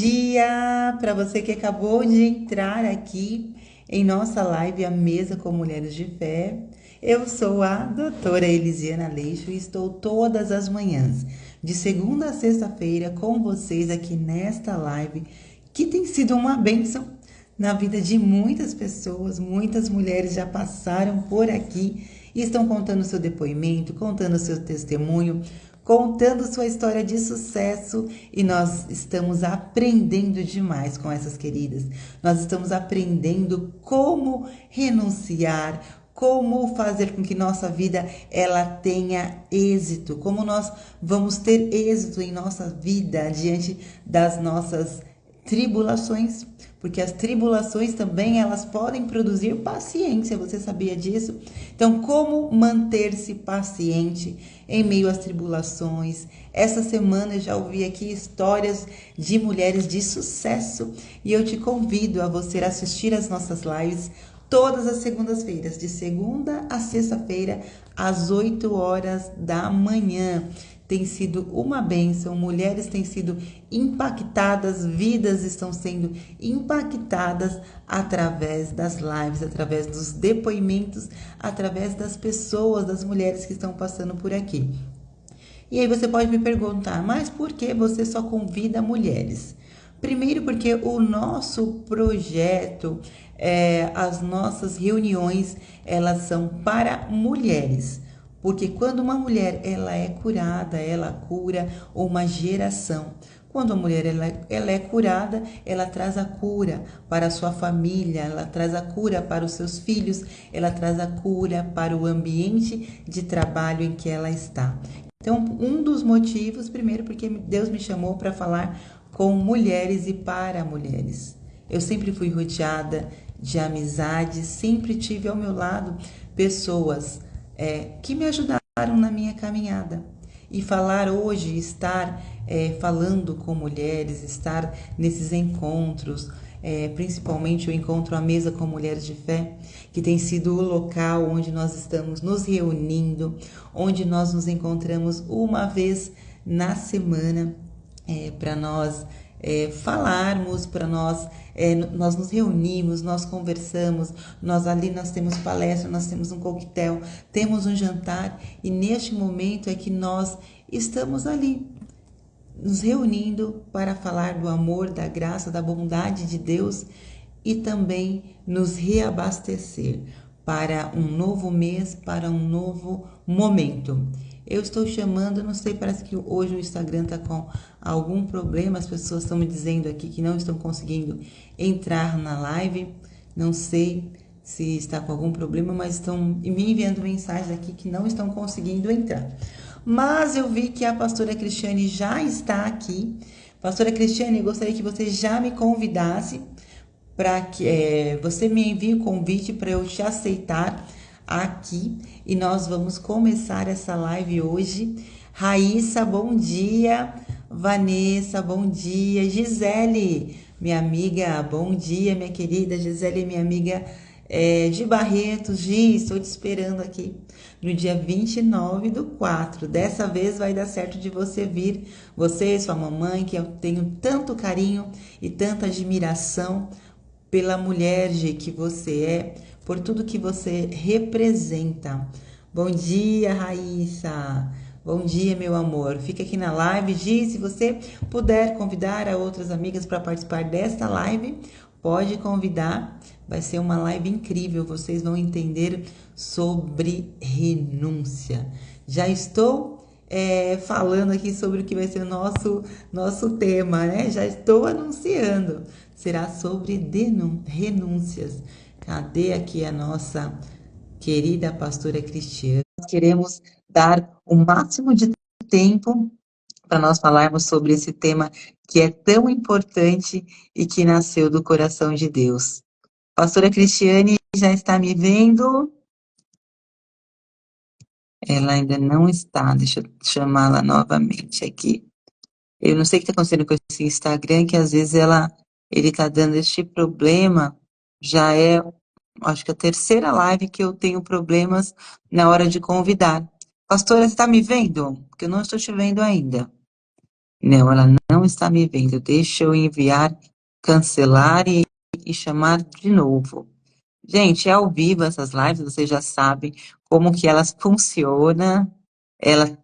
dia para você que acabou de entrar aqui em nossa live A Mesa com Mulheres de Fé. Eu sou a doutora Elisiana Leixo e estou todas as manhãs, de segunda a sexta-feira, com vocês aqui nesta live, que tem sido uma bênção na vida de muitas pessoas. Muitas mulheres já passaram por aqui e estão contando seu depoimento, contando seu testemunho, contando sua história de sucesso, e nós estamos aprendendo demais com essas queridas. Nós estamos aprendendo como renunciar, como fazer com que nossa vida ela tenha êxito, como nós vamos ter êxito em nossa vida diante das nossas tribulações, porque as tribulações também elas podem produzir paciência, você sabia disso? Então, como manter-se paciente em meio às tribulações? Essa semana eu já ouvi aqui histórias de mulheres de sucesso e eu te convido a você assistir às nossas lives todas as segundas-feiras, de segunda a sexta-feira, às 8 horas da manhã. Tem sido uma bênção, mulheres têm sido impactadas, vidas estão sendo impactadas através das lives, através dos depoimentos, através das pessoas, das mulheres que estão passando por aqui. E aí você pode me perguntar, mas por que você só convida mulheres? Primeiro porque o nosso projeto, as nossas reuniões, elas são para mulheres. Porque quando uma mulher ela é curada, ela cura uma geração. Quando a mulher ela é curada, ela traz a cura para a sua família, ela traz a cura para os seus filhos, ela traz a cura para o ambiente de trabalho em que ela está. Então, um dos motivos, primeiro, porque Deus me chamou para falar com mulheres e para mulheres. Eu sempre fui rodeada de amizades, sempre tive ao meu lado pessoas que me ajudaram na minha caminhada. E falar hoje, estar falando com mulheres, estar nesses encontros, principalmente o encontro à mesa com mulheres de fé, que tem sido o local onde nós estamos nos reunindo, onde nós nos encontramos uma vez na semana para nós falarmos, para nós nos reunimos, nós conversamos, nós temos palestra, nós temos um coquetel, temos um jantar, e neste momento é que nós estamos ali nos reunindo para falar do amor, da graça, da bondade de Deus e também nos reabastecer para um novo mês, para um novo momento. Eu estou chamando, não sei, parece que hoje o Instagram está com algum problema, as pessoas estão me dizendo aqui que não estão conseguindo entrar na live, não sei se está com algum problema, mas estão me enviando mensagens aqui que não estão conseguindo entrar. Mas eu vi que a pastora Cristiane já está aqui. Pastora Cristiane, gostaria que você já me convidasse para que você me envie o convite para eu te aceitar aqui, e nós vamos começar essa live hoje. Raíssa, bom dia. Vanessa, bom dia. Gisele, minha amiga, bom dia, minha querida. Gisele, minha amiga de Barretos. Gi, estou te esperando aqui no dia 29/4. Dessa vez vai dar certo de você vir, você e sua mamãe, que eu tenho tanto carinho e tanta admiração pela mulher, Gi, que você é, por tudo que você representa. Bom dia, Raíssa. Bom dia, meu amor. Fica aqui na live. Gi, se você puder convidar a outras amigas para participar desta live, pode convidar. Vai ser uma live incrível. Vocês vão entender sobre renúncia. Já estou falando aqui sobre o que vai ser o nosso tema, né? Já estou anunciando. Será sobre renúncias. Cadê aqui a nossa querida pastora Cristiane? Nós queremos dar o máximo de tempo para nós falarmos sobre esse tema que é tão importante e que nasceu do coração de Deus. Pastora Cristiane já está me vendo? Ela ainda não está, deixa eu chamá-la novamente aqui. Eu não sei o que está acontecendo com esse Instagram, que às vezes ele está dando este problema. Já é, acho que a terceira live que eu tenho problemas na hora de convidar. Pastora, você está me vendo? Porque eu não estou te vendo ainda. Não, ela não está me vendo. Deixa eu enviar, cancelar e chamar de novo. Gente, é ao vivo essas lives, vocês já sabem como que elas funcionam. Ela,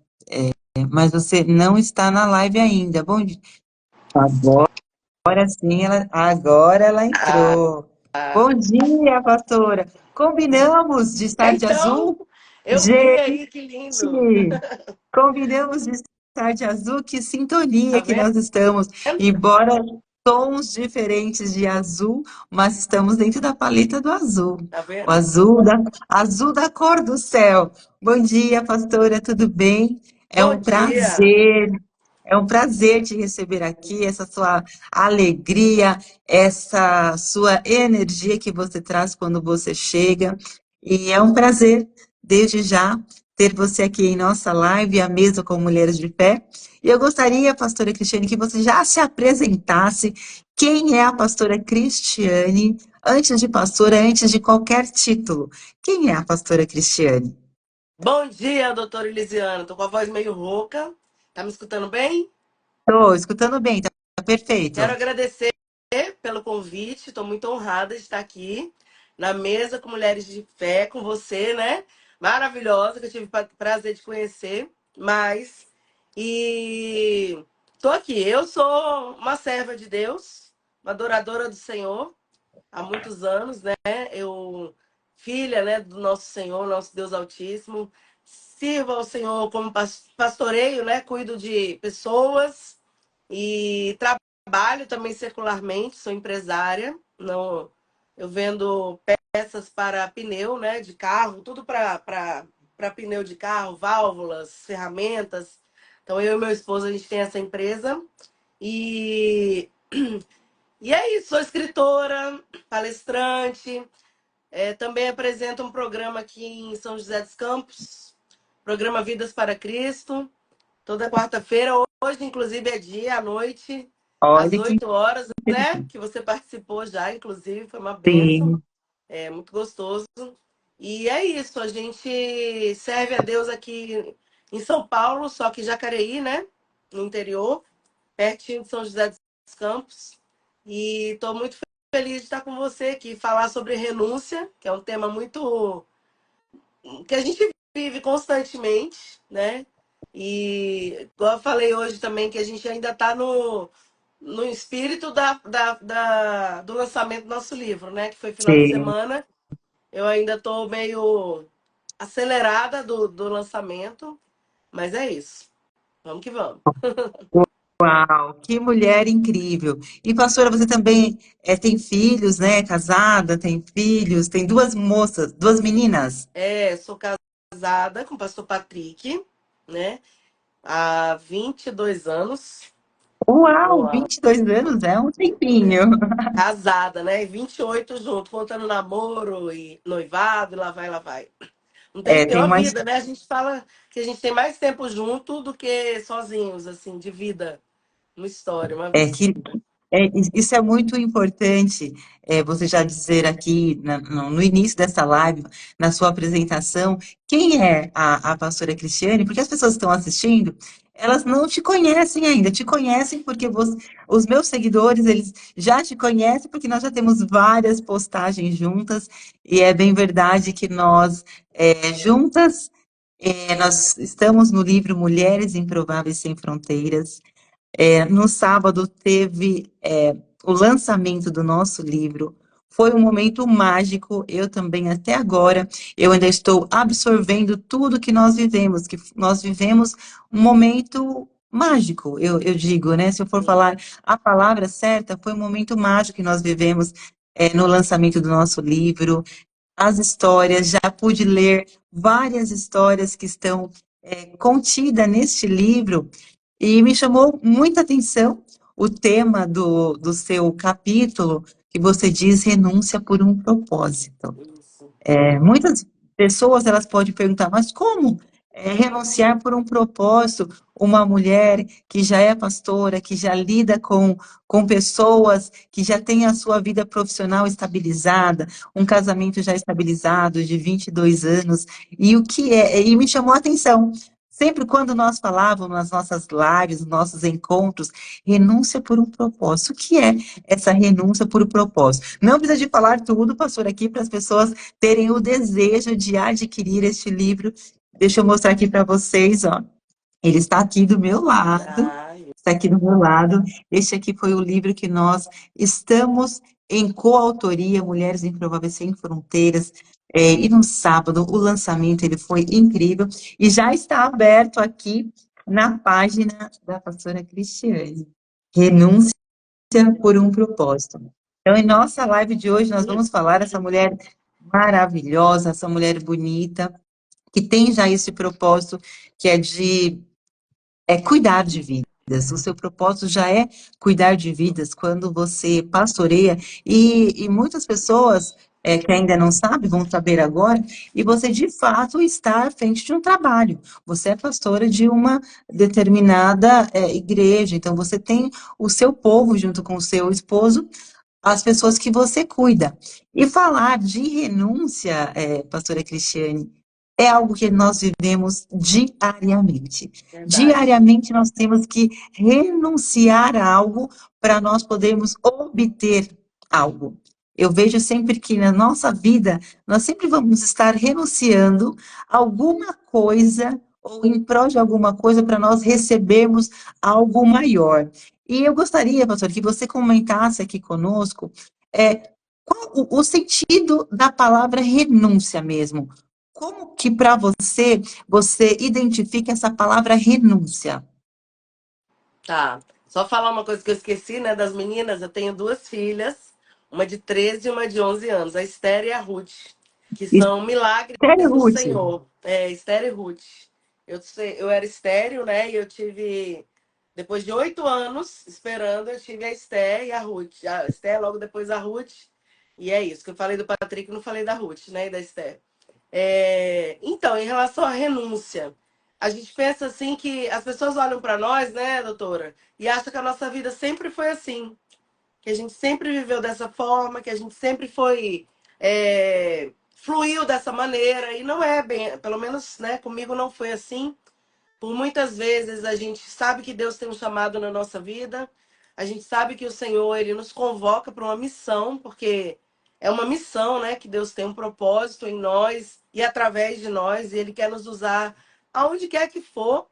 mas você não está na live ainda. Bom dia. Agora sim, agora ela Ah, entrou. Bom dia, pastora. Combinamos de estar de então, azul? eu vi Gente, aí, que lindo. combinamos de estar de azul, que sintonia Tá que vendo? nós estamos. Embora tons diferentes de azul, mas estamos dentro da paleta do azul. Tá O vendo? azul da cor do céu. Bom dia, pastora, tudo bem? Bom dia. É um prazer te receber aqui, essa sua alegria, essa sua energia que você traz quando você chega. E é um prazer, desde já, ter você aqui em nossa live, a mesa com Mulheres de Fé. E eu gostaria, pastora Cristiane, que você já se apresentasse. Quem é a pastora Cristiane? Antes de pastora, antes de qualquer título. Quem é a pastora Cristiane? Bom dia, doutora Elisiana. Tô com a voz meio rouca. Tá me escutando bem? Estou escutando bem, tá Quero perfeito. agradecer pelo convite. Estou muito honrada de estar aqui na mesa com Mulheres de Fé, com você, né? Maravilhosa, que eu tive prazer de conhecer. E tô aqui. Eu sou uma serva de Deus, uma adoradora do Senhor há muitos anos, né? Eu, filha, né, do nosso Senhor, nosso Deus Altíssimo, sirvo ao Senhor como pastoreio, né? Cuido de pessoas e trabalho também secularmente, sou empresária. Não, eu vendo peças para pneu, né, de carro, tudo para pneu de carro, válvulas, ferramentas. Então eu e meu esposo a gente tem essa empresa e é isso, sou escritora, palestrante, também apresento um programa aqui em São José dos Campos, programa Vidas para Cristo, toda quarta-feira. Hoje, inclusive, é dia, à noite, às Olha que 8 horas, né? Que você participou já, inclusive, foi uma bênção, sim. é muito gostoso. E é isso, a gente serve a Deus aqui em São Paulo, só que Jacareí, né? No interior, pertinho de São José dos Campos. E estou muito feliz de estar com você aqui, falar sobre renúncia, que é um tema muito que a gente vive constantemente, né? E igual eu falei hoje também, que a gente ainda está no espírito do lançamento do nosso livro, né? Que foi final de Sim. semana. Eu ainda estou meio acelerada do lançamento, mas é isso. Vamos que vamos. Uau, que mulher incrível. E, pastora, você também tem filhos, né? Casada, tem filhos, tem duas moças, duas meninas. Sou casada com o pastor Patrick, né? Há 22 anos. Uau, Boa. 22 anos é um tempinho. Casada, né? E 28 junto, contando namoro e noivado, e lá vai, lá vai. Um É, tempinho, tem uma mais. vida, né? A gente fala que a gente tem mais tempo junto do que sozinhos, assim, de vida. Uma história, uma É, que, vida. isso é muito importante, você já dizer aqui no início dessa live, na sua apresentação, quem é a pastora Cristiane, porque as pessoas que estão assistindo, elas não te conhecem ainda, te conhecem porque os meus seguidores, eles já te conhecem porque nós já temos várias postagens juntas, e é bem verdade que nós, juntas, nós estamos no livro Mulheres Improváveis Sem Fronteiras. No sábado teve o lançamento do nosso livro. Foi um momento mágico. Eu também, até agora, eu ainda estou absorvendo tudo que nós vivemos, que nós vivemos um momento mágico, eu digo, né? Se eu for Sim, falar a palavra certa, foi um momento mágico que nós vivemos no lançamento do nosso livro. As histórias, já pude ler várias histórias que estão contidas neste livro e me chamou muita atenção o tema do seu capítulo, que você diz renúncia por um propósito. isso. Muitas pessoas elas podem perguntar, mas como renunciar por um propósito? Uma mulher que já é pastora, que já lida com pessoas, que já tem a sua vida profissional estabilizada, um casamento já estabilizado de 22 anos, e o que é? E me chamou a atenção. Sempre quando nós falávamos nas nossas lives, nos nossos encontros, renúncia por um propósito. O que é essa renúncia por um propósito? Não precisa de falar tudo, pastor, aqui para as pessoas terem o desejo de adquirir este livro. Deixa eu mostrar aqui para vocês, ó. Ele está aqui do meu lado, Ai, está aqui do meu lado. Este aqui foi o livro que nós estamos em coautoria, Mulheres Improváveis Sem Fronteiras. E no sábado, o lançamento ele foi incrível e já está aberto aqui na página da pastora Cristiane. Renúncia por um propósito. Então, em nossa live de hoje, nós vamos falar dessa mulher maravilhosa, essa mulher bonita, que tem já esse propósito que é de cuidar de vidas. O seu propósito já é cuidar de vidas quando você pastoreia. E muitas pessoas que ainda não sabem vão saber agora. E você, de fato, está à frente de um trabalho. Você é pastora de uma determinada igreja. Então, você tem o seu povo junto com o seu esposo, as pessoas que você cuida. E falar de renúncia, pastora Cristiane, é algo que nós vivemos diariamente. verdade. Diariamente nós temos que renunciar a algo para nós podermos obter algo. Eu vejo sempre que na nossa vida nós sempre vamos estar renunciando a alguma coisa ou em prol de alguma coisa para nós recebermos algo maior. E eu gostaria, pastor, que você comentasse aqui conosco qual o sentido da palavra renúncia mesmo. Como que para você, você identifica essa palavra renúncia? Tá. Só falar uma coisa que eu esqueci, né, das meninas. Eu tenho duas filhas, uma de 13 e uma de 11 anos, a Esther e a Ruth, que são milagres Estéreo, do Ruth? Senhor. É, Esther e Ruth. Eu era estéreo, né, e eu tive, depois de 8 anos esperando, eu tive a Esther e a Ruth. A Esther, logo depois a Ruth. E é isso, que eu falei do Patrick, não falei da Ruth, né, e da Esther. Então, em relação à renúncia, a gente pensa assim que as pessoas olham para nós, né, doutora, e acham que a nossa vida sempre foi assim, que a gente sempre viveu dessa forma, que a gente sempre fluiu dessa maneira, e não é bem, pelo menos, né, comigo não foi assim. Por muitas vezes a gente sabe que Deus tem um chamado na nossa vida, a gente sabe que o Senhor ele nos convoca para uma missão, porque é uma missão, né? Que Deus tem um propósito em nós e através de nós, e Ele quer nos usar aonde quer que for.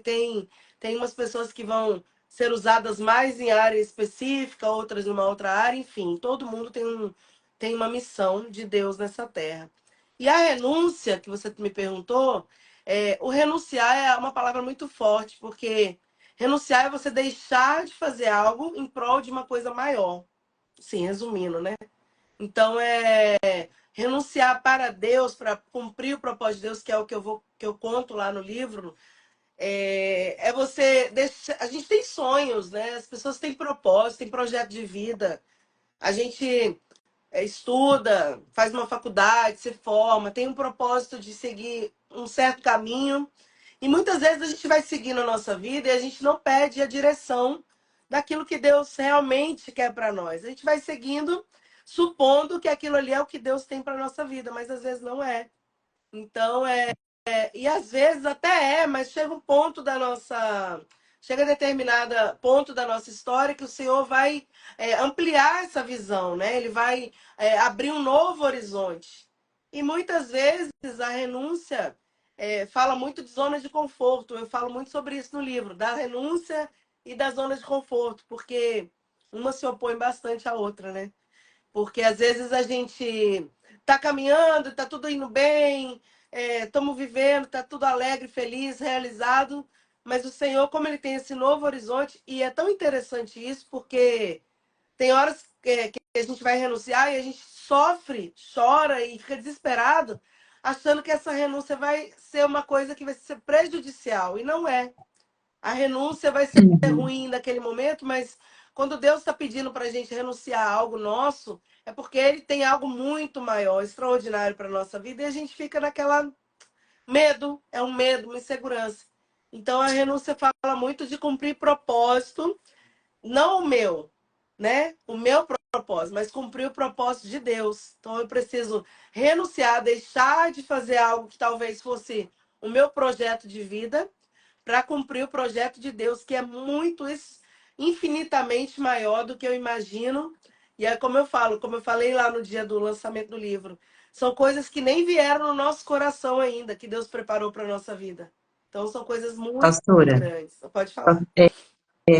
Tem umas pessoas que vão ser usadas mais em área específica, outras em uma outra área, enfim, todo mundo tem uma missão de Deus nessa terra. E a renúncia que você me perguntou. O renunciar é uma palavra muito forte, porque renunciar é você deixar de fazer algo em prol de uma coisa maior. Sim, resumindo, né? Então renunciar para Deus, para cumprir o propósito de Deus, que é o que eu conto lá no livro. Você deixar. A gente tem sonhos, né? As pessoas têm propósito, têm projeto de vida. A gente estuda, faz uma faculdade, se forma, tem um propósito de seguir um certo caminho. E muitas vezes a gente vai seguindo a nossa vida e a gente não pede a direção daquilo que Deus realmente quer para nós. A gente vai seguindo, supondo que aquilo ali é o que Deus tem para nossa vida, mas às vezes não é. Então, e às vezes até mas chega um ponto da nossa. Chega determinada ponto da nossa história que o Senhor vai ampliar essa visão, né? Ele vai abrir um novo horizonte. E muitas vezes a renúncia fala muito de zona de conforto. Eu falo muito sobre isso no livro, da renúncia e da zona de conforto, porque uma se opõe bastante à outra, né? Porque às vezes a gente está caminhando, está tudo indo bem, estamos vivendo, está tudo alegre, feliz, realizado, mas o Senhor, como Ele tem esse novo horizonte, e é tão interessante isso, porque tem horas que a gente vai renunciar e a gente sofre, chora e fica desesperado, achando que essa renúncia vai ser uma coisa que vai ser prejudicial, e não é. A renúncia vai ser Uhum. ruim naquele momento, mas quando Deus está pedindo para a gente renunciar a algo nosso, é porque Ele tem algo muito maior, extraordinário para a nossa vida, e a gente fica naquela medo, é um medo, uma insegurança. Então a renúncia fala muito de cumprir propósito, não o meu, né? O meu propósito, mas cumprir o propósito de Deus. Então eu preciso renunciar, deixar de fazer algo que talvez fosse o meu projeto de vida para cumprir o projeto de Deus, que é muito infinitamente maior do que eu imagino. E é como eu falo, como eu falei lá no dia do lançamento do livro, são coisas que nem vieram no nosso coração ainda, que Deus preparou para a nossa vida. Então são coisas muito Pastora, grandes. Pode falar.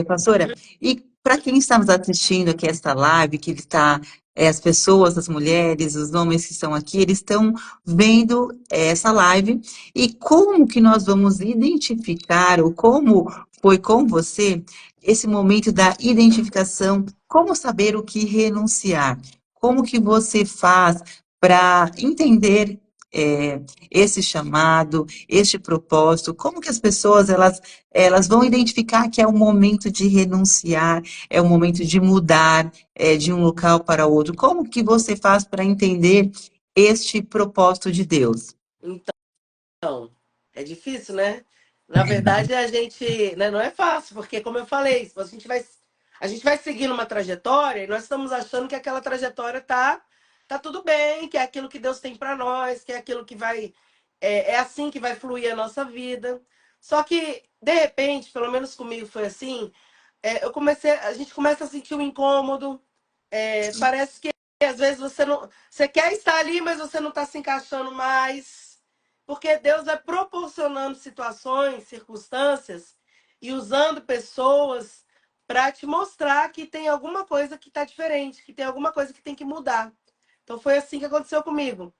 pastora, e para quem está nos assistindo aqui esta live, que ele está, as pessoas, as mulheres, os homens que estão aqui, eles estão vendo essa live, e como que nós vamos identificar, ou como foi com você, esse momento da identificação, como saber o que renunciar? Como que você faz para entender esse chamado, este propósito? Como que as pessoas, elas vão identificar que é o momento de renunciar, é o momento de mudar, de um local para outro. Como que você faz para entender este propósito de Deus? Então, é difícil, né? Na verdade, a gente, né, não é fácil, porque como eu falei, se a gente vai seguindo uma trajetória e nós estamos achando que aquela trajetória tá tudo bem, que é aquilo que Deus tem para nós, que é aquilo que vai é assim que vai fluir a nossa vida. Só que de repente, pelo menos comigo foi assim, a gente começa a sentir um incômodo, parece que às vezes você quer estar ali, mas você não está se encaixando mais, porque Deus vai proporcionando situações, circunstâncias e usando pessoas para te mostrar que tem alguma coisa que está diferente, que tem alguma coisa que tem que mudar. Então foi assim que aconteceu comigo.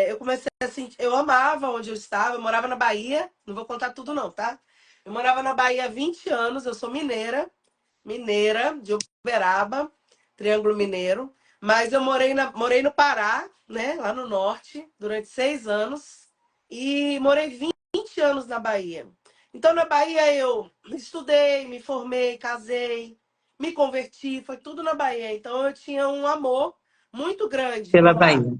Eu comecei a sentir, eu amava onde eu estava, eu morava na Bahia, não vou contar tudo não, tá? Eu morava na Bahia há 20 anos, eu sou mineira de Uberaba, Triângulo Mineiro. Mas eu morei no Pará, né, lá no norte, durante 6 anos. E morei 20 anos na Bahia. Então, na Bahia, eu estudei, me formei, casei, me converti, foi tudo na Bahia. Então, eu tinha um amor muito grande Pela por lá, Bahia.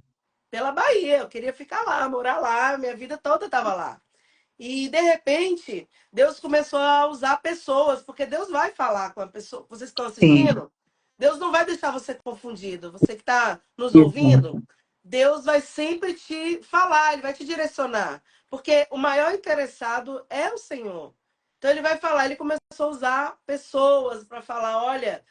pela Bahia. Eu queria ficar lá, morar lá, minha vida toda estava lá. E de repente, Deus começou a usar pessoas, porque Deus vai falar com a pessoa. Vocês estão Sim, assistindo? Deus não vai deixar você confundido. Você que está nos ouvindo, exato. Deus vai sempre te falar, ele vai te direcionar. Porque o maior interessado é o Senhor. Então ele vai falar, ele começou a usar pessoas para falar, olha,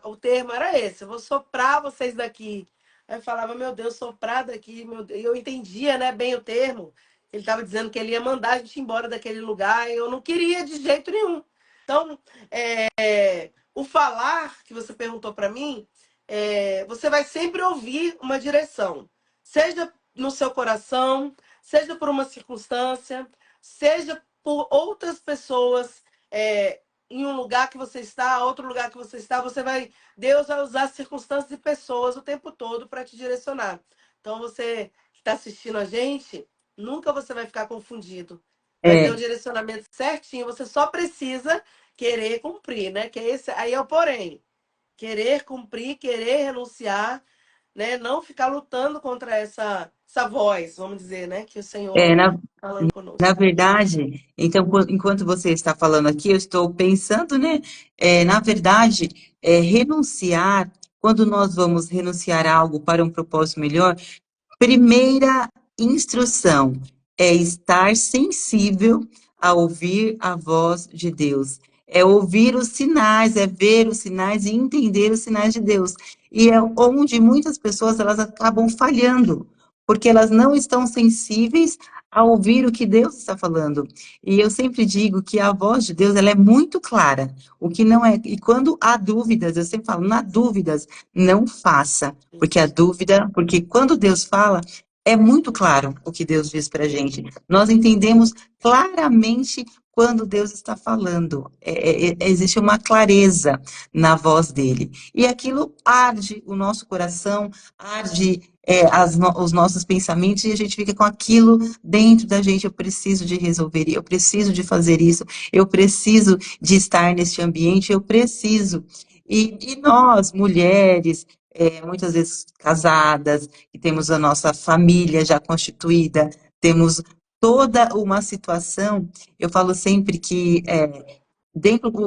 o termo era esse, eu vou soprar vocês daqui. Aí eu falava, meu Deus, soprar daqui, meu Deus. E eu entendia, né, bem o termo. Ele estava dizendo que ele ia mandar a gente embora daquele lugar e eu não queria de jeito nenhum. Então, o falar que você perguntou para mim, você vai sempre ouvir uma direção, seja no seu coração, seja por uma circunstância, seja por outras pessoas, em um lugar que você está, outro lugar que você está, Deus vai usar circunstâncias e pessoas o tempo todo para te direcionar. Então, você que está assistindo a gente, nunca você vai ficar confundido. Vai ter o É, direcionamento certinho, você só precisa querer cumprir, né? Que esse aí é o porém. Querer cumprir, querer renunciar, né? Não ficar lutando contra essa voz, vamos dizer, né? Que o é, Senhor na, falando na conosco. verdade, então, enquanto você está falando aqui, eu estou pensando, né? Na verdade, renunciar, quando nós vamos renunciar a algo para um propósito melhor, primeira instrução é estar sensível a ouvir a voz de Deus. É ouvir os sinais, é ver os sinais e entender os sinais de Deus. E é onde muitas pessoas elas acabam falhando, porque elas não estão sensíveis a ouvir o que Deus está falando. E eu sempre digo que a voz de Deus ela é muito clara. O que não é, e quando há dúvidas, eu sempre falo, na dúvidas, não faça. Porque a Isso. dúvida, porque quando Deus fala, é muito claro o que Deus diz para a gente. Nós entendemos claramente quando Deus está falando. Existe uma clareza na voz dele. E aquilo arde o nosso coração, arde os nossos pensamentos, e a gente fica com aquilo dentro da gente. Eu preciso de resolver, eu preciso de fazer isso, eu preciso de estar neste ambiente, eu preciso. E nós, mulheres, muitas vezes casadas, que temos a nossa família já constituída, temos toda uma situação. Eu falo sempre que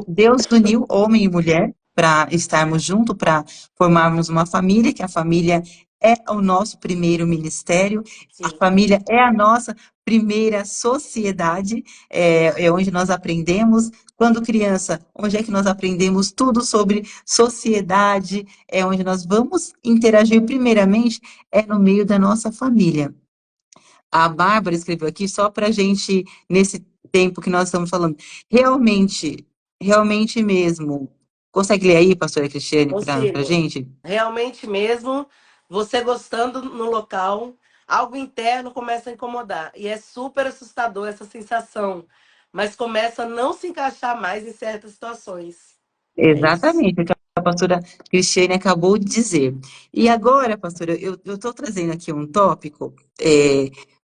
Deus uniu homem e mulher para estarmos juntos, para formarmos uma família, que a família é o nosso primeiro ministério, a Sim. família é a nossa primeira sociedade, é onde nós aprendemos, quando criança, onde é que nós aprendemos tudo sobre sociedade, é onde nós vamos interagir primeiramente, é no meio da nossa família. A Bárbara escreveu aqui só para a gente, nesse tempo que nós estamos falando, realmente, realmente mesmo. Consegue ler aí, pastora Cristiane, para a Consigo. gente? Realmente mesmo, você gostando no local, algo interno começa a incomodar. E é super assustador essa sensação. Mas começa a não se encaixar mais em certas situações. É isso. Exatamente, o que a pastora Cristiane acabou de dizer. E agora, pastora, eu estou trazendo aqui um tópico.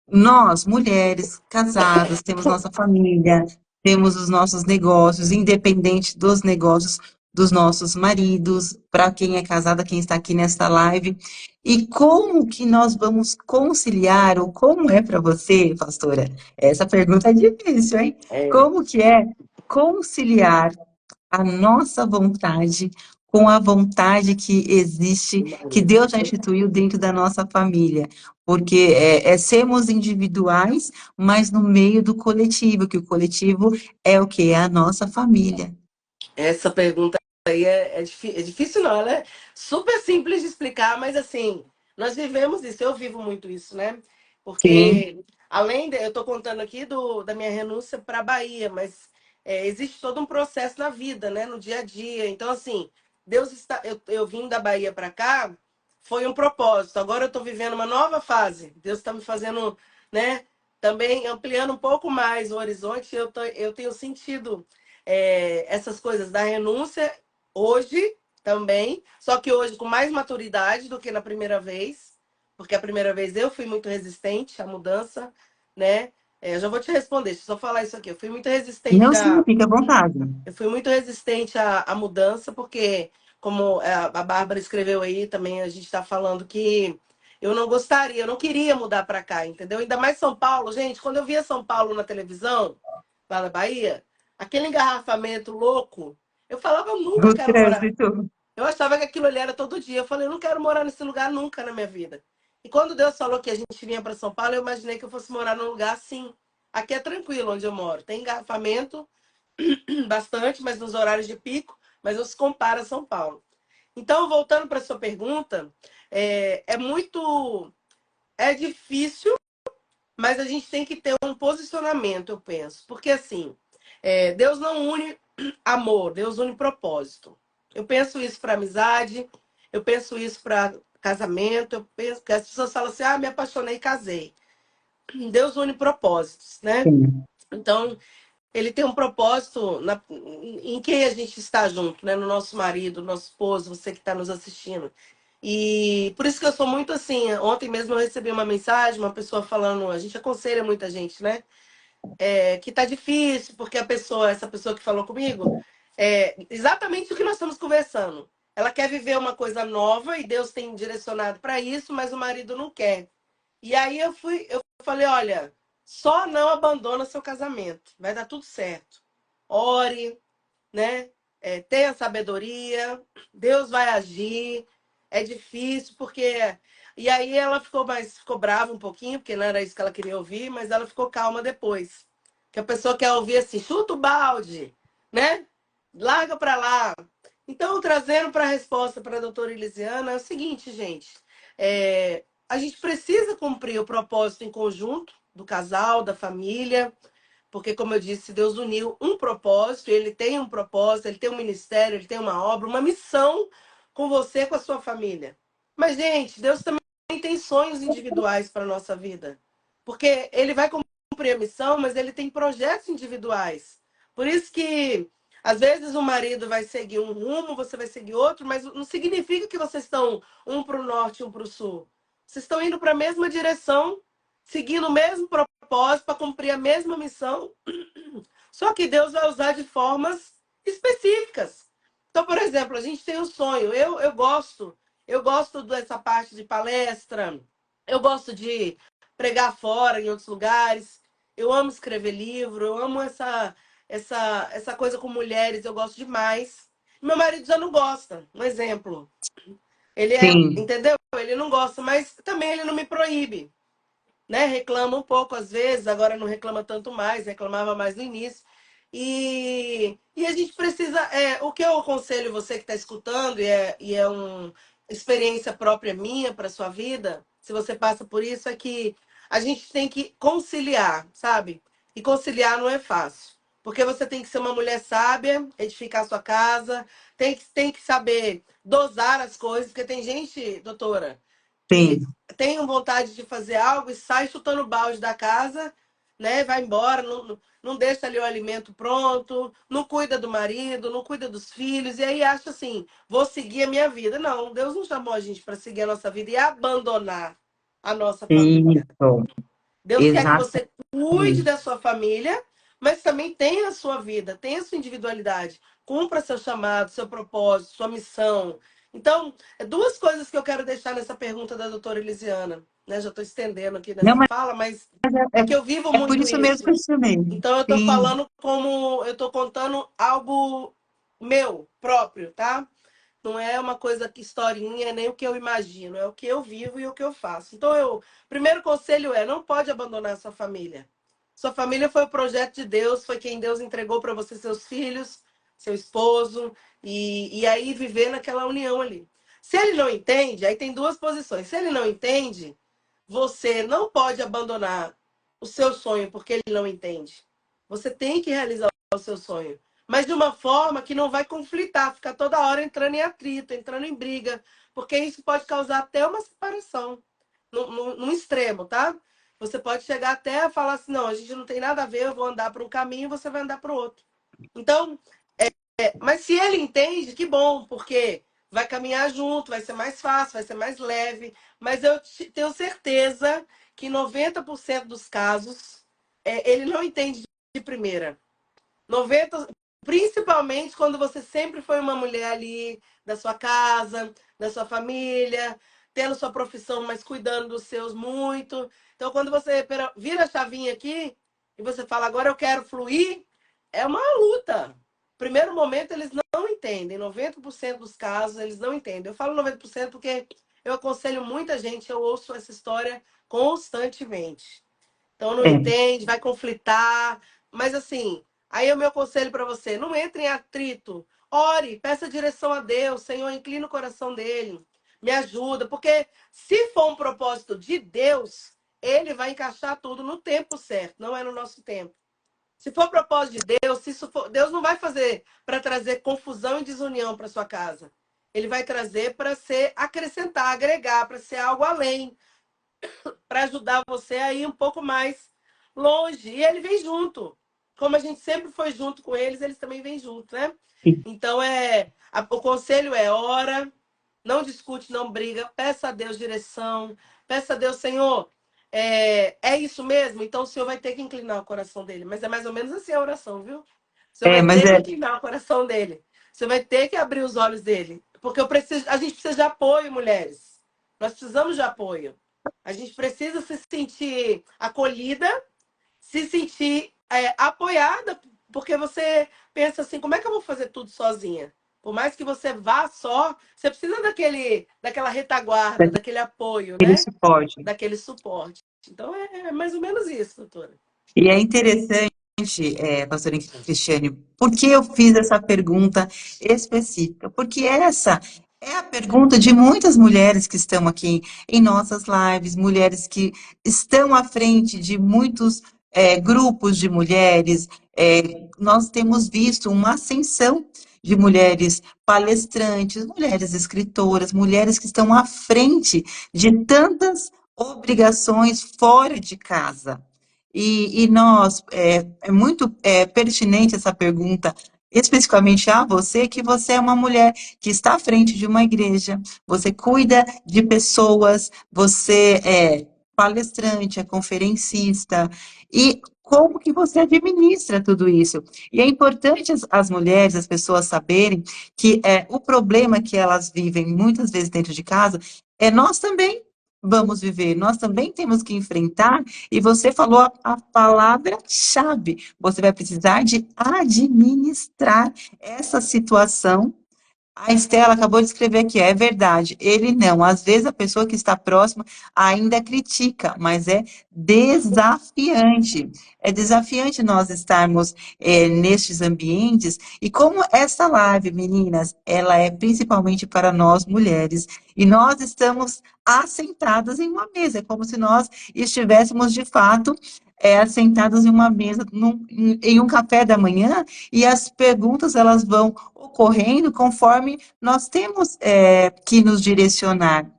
Nós, mulheres, casadas, temos nossa família, temos os nossos negócios, independente dos negócios dos nossos maridos, para quem é casada, quem está aqui nesta live. E como que nós vamos conciliar, ou como é para você, pastora? Essa pergunta é difícil, hein? É, Como que é conciliar a nossa vontade com a vontade que existe, do que marido. Deus já instituiu dentro da nossa família. Porque sermos individuais, mas no meio do coletivo, que o coletivo é o que? É a nossa família. Essa pergunta aí é difícil, não. Ela é super simples de explicar, mas assim, nós vivemos isso. Eu vivo muito isso, né? Sim, Porque, eu estou contando aqui da minha renúncia para a Bahia, mas existe todo um processo na vida, né? No dia a dia. Então, assim, Deus está. Eu vim da Bahia para cá, foi um propósito. Agora eu estou vivendo uma nova fase. Deus está me fazendo, né? Também ampliando um pouco mais o horizonte. Eu tenho sentido essas coisas da renúncia hoje também, só que hoje com mais maturidade do que na primeira vez, porque a primeira vez eu fui muito resistente à mudança, né? Eu já vou te responder, deixa eu só falar isso aqui. não significa vontade. Eu fui muito resistente à mudança, porque, como a Bárbara escreveu aí, também a gente está falando que eu não gostaria, eu não queria mudar para cá, entendeu? Ainda mais São Paulo, gente, quando eu via São Paulo na televisão, lá na Bahia, aquele engarrafamento louco, eu falava, eu Do nunca quero morar. trânsito. Eu achava que aquilo ali era todo dia. Eu falei, eu não quero morar nesse lugar nunca na minha vida. E quando Deus falou que a gente vinha para São Paulo, eu imaginei que eu fosse morar num lugar assim. Aqui é tranquilo onde eu moro. Tem engarrafamento, bastante, mas nos horários de pico, mas não se compara a São Paulo. Então, voltando para a sua pergunta, é muito. É difícil, mas a gente tem que ter um posicionamento, eu penso. Porque, assim, Deus não une amor, Deus une propósito. Eu penso isso para amizade, eu penso isso para casamento, eu penso que as pessoas falam assim: ah, me apaixonei e casei. Deus une propósitos, né? Sim. Então, ele tem um propósito em quem a gente está junto, né? No nosso marido, no nosso esposo, você que está nos assistindo. E por isso que eu sou muito assim. Ontem mesmo eu recebi uma mensagem, uma pessoa falando, a gente aconselha muita gente, né? Que tá difícil, porque essa pessoa que falou comigo, exatamente o que nós estamos conversando. Ela quer viver uma coisa nova e Deus tem direcionado para isso, mas o marido não quer. E aí eu falei, olha, só não abandona seu casamento, vai dar tudo certo. Ore, né? Tenha sabedoria, Deus vai agir. É difícil porque e aí ela ficou brava um pouquinho, porque não era isso que ela queria ouvir, mas ela ficou calma depois. Que a pessoa quer ouvir assim, chuta o balde, né? Larga para lá. Então, trazendo para a resposta para a doutora Elisiana, é o seguinte, gente. A gente precisa cumprir o propósito em conjunto do casal, da família, porque, como eu disse, Deus uniu um propósito, ele tem um propósito, ele tem um ministério, ele tem uma obra, uma missão com você, com a sua família. Mas, gente, Deus também tem sonhos individuais para a nossa vida. Porque ele vai cumprir a missão, mas ele tem projetos individuais. Por isso que, às vezes, o marido vai seguir um rumo, você vai seguir outro, mas não significa que vocês estão um para o norte e um para o sul. Vocês estão indo para a mesma direção, seguindo o mesmo propósito, para cumprir a mesma missão, só que Deus vai usar de formas específicas. Então, por exemplo, a gente tem um sonho. Eu gosto dessa parte de palestra, eu gosto de pregar fora em outros lugares. Eu amo escrever livro, eu amo essa coisa com mulheres, eu gosto demais. Meu marido já não gosta. Um exemplo. Ele é, Sim, entendeu? Ele não gosta, mas também ele não me proíbe, né? Reclama um pouco às vezes, agora não reclama tanto mais, reclamava mais no início. E a gente precisa. O que eu aconselho você que está escutando, e é uma experiência própria minha para sua vida, se você passa por isso, é que a gente tem que conciliar, sabe? E conciliar não é fácil. Porque você tem que ser uma mulher sábia, edificar a sua casa, tem que saber dosar as coisas, porque tem gente, doutora, que sim, tem vontade de fazer algo e sai chutando balde da casa, né? Vai embora, não deixa ali o alimento pronto, não cuida do marido, não cuida dos filhos, e aí acha assim, vou seguir a minha vida. Não, Deus não chamou a gente para seguir a nossa vida e abandonar a nossa família. isso, Deus quer que você cuide exatamente. da sua família, mas também tenha a sua vida, tenha a sua individualidade. Cumpra seu chamado, seu propósito, sua missão. Então, duas coisas que eu quero deixar nessa pergunta da doutora Elisiana. Né? Já estou estendendo aqui Não, nessa fala, mas é que eu vivo é por muito isso mesmo isso. que eu chamei. Então, eu estou Sim, falando como eu estou contando algo meu, próprio, tá? Não é uma coisa que historinha, nem o que eu imagino, é o que eu vivo e o que eu faço. Então, primeiro conselho é: não pode abandonar sua família. Sua família foi o projeto de Deus, foi quem Deus entregou para você, seus filhos, seu esposo, e aí viver naquela união ali. Se ele não entende, aí tem duas posições. Se ele não entende, você não pode abandonar o seu sonho porque ele não entende. Você tem que realizar o seu sonho, mas de uma forma que não vai conflitar, ficar toda hora entrando em atrito, entrando em briga, porque isso pode causar até uma separação, num extremo, tá? Você pode chegar até a falar assim, não, a gente não tem nada a ver, eu vou andar para um caminho, você vai andar para o outro. Então, mas se ele entende, que bom, porque vai caminhar junto, vai ser mais fácil, vai ser mais leve, mas eu tenho certeza que 90% dos casos, ele não entende de primeira. 90, principalmente quando você sempre foi uma mulher ali da sua casa, da sua família, tendo sua profissão, mas cuidando dos seus muito. Então, quando você vira a chavinha aqui e você fala, agora eu quero fluir, é uma luta. Primeiro momento, eles não entendem. 90% dos casos, eles não entendem. Eu falo 90% porque eu aconselho muita gente, eu ouço essa história constantemente. Então não é. entende, vai conflitar. Mas assim, aí é o meu conselho para você: não entre em atrito. Ore, peça direção a Deus, Senhor, inclina o coração dele. Me ajuda, porque se for um propósito de Deus, ele vai encaixar tudo no tempo certo, não é no nosso tempo. Se for propósito de Deus, se isso for, Deus não vai fazer para trazer confusão e desunião para sua casa. Ele vai trazer para ser acrescentar, agregar, para ser algo além, para ajudar você a ir um pouco mais longe. E ele vem junto. Como a gente sempre foi junto com eles, eles também vêm junto, né? Então o conselho é: ora, não discute, não briga, peça a Deus direção, peça a Deus, Senhor, é isso mesmo? Então o Senhor vai ter que inclinar o coração dele. Mas é mais ou menos assim a oração, viu? O Senhor É, vai mas ter que é, inclinar o coração dele. Você vai ter que abrir os olhos dele. Porque a gente precisa de apoio, mulheres. Nós precisamos de apoio. A gente precisa se sentir acolhida, se sentir apoiada, porque você pensa assim, como é que eu vou fazer tudo sozinha? Por mais que você vá só, você precisa daquela retaguarda, daquele apoio, ele né? suporte. Daquele suporte. Então é mais ou menos isso, doutora. E é interessante, pastora Cristiane, por que eu fiz essa pergunta específica? Porque essa é a pergunta de muitas mulheres que estão aqui em nossas lives, mulheres que estão à frente de muitos grupos de mulheres. Nós temos visto uma ascensão de mulheres palestrantes, mulheres escritoras, mulheres que estão à frente de tantas obrigações fora de casa. E nós, é muito pertinente essa pergunta, especificamente a você, que você é uma mulher que está à frente de uma igreja, você cuida de pessoas, você é palestrante, é conferencista, e como que você administra tudo isso? E é importante as mulheres, as pessoas saberem que o problema que elas vivem muitas vezes dentro de casa, nós também vamos viver, nós também temos que enfrentar e você falou a palavra-chave. Você vai precisar de administrar essa situação A Estela acabou de escrever aqui, é verdade, ele não. Às vezes a pessoa que está próxima ainda critica, mas é desafiante. É desafiante nós estarmos nestes ambientes. E como essa live, meninas, ela é principalmente para nós mulheres. E nós estamos assentadas em uma mesa, é como se nós estivéssemos de fato assentadas em uma mesa, em um café da manhã, e as perguntas elas vão ocorrendo conforme nós temos que nos direcionar.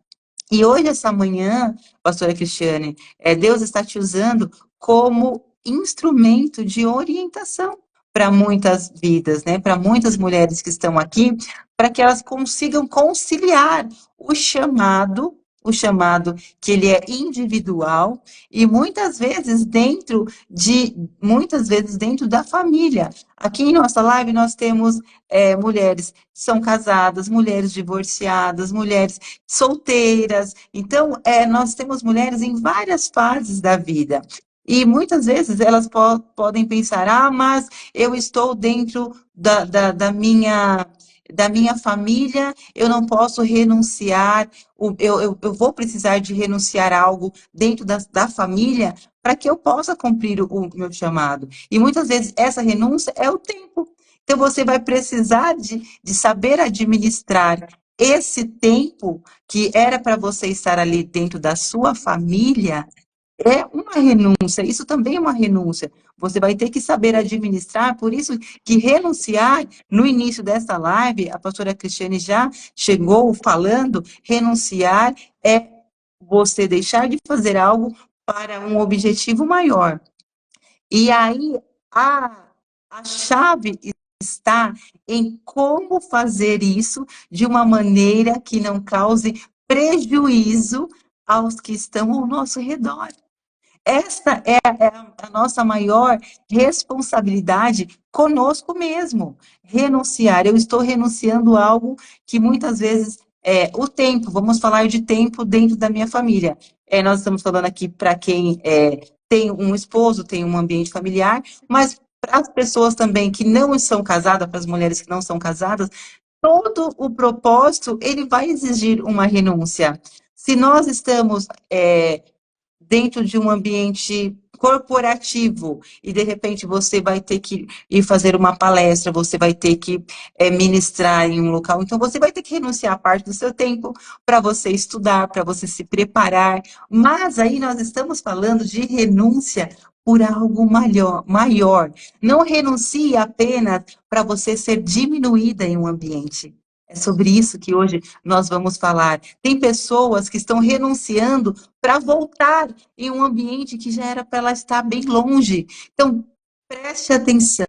E hoje, essa manhã, pastora Cristiane, Deus está te usando como instrumento de orientação para muitas vidas, né? Para muitas mulheres que estão aqui, para que elas consigam conciliar o chamado que ele é individual e muitas vezes dentro da família. Aqui em nossa live nós temos mulheres que são casadas, mulheres divorciadas, mulheres solteiras. Então, nós temos mulheres em várias fases da vida. E muitas vezes elas podem pensar, mas eu estou dentro da minha família, eu não posso renunciar, eu vou precisar de renunciar a algo dentro da família para que eu possa cumprir o meu chamado. E muitas vezes essa renúncia é o tempo. Então, você vai precisar de saber administrar esse tempo que era para você estar ali dentro da sua família, é uma renúncia, isso também é uma renúncia. Você vai ter que saber administrar, por isso que renunciar, no início dessa live, a pastora Cristiane já chegou falando, renunciar é você deixar de fazer algo para um objetivo maior. E aí, a, a chave está em como fazer isso de uma maneira que não cause prejuízo aos que estão ao nosso redor. Esta é a nossa maior responsabilidade conosco mesmo. Renunciar. Eu estou renunciando a algo que muitas vezes o tempo, vamos falar de tempo dentro da minha família. Nós estamos falando aqui para quem tem um esposo, tem um ambiente familiar, mas para as pessoas também que não são casadas, para as mulheres que não são casadas, todo o propósito, ele vai exigir uma renúncia. Se nós estamos dentro de um ambiente corporativo e de repente você vai ter que ir fazer uma palestra, você vai ter que ministrar em um local, então você vai ter que renunciar a parte do seu tempo para você estudar, para você se preparar, mas aí nós estamos falando de renúncia por algo maior. Não renuncie apenas para você ser diminuída em um ambiente. É sobre isso que hoje nós vamos falar. Tem pessoas que estão renunciando para voltar em um ambiente que já era para ela estar bem longe. Então, preste atenção.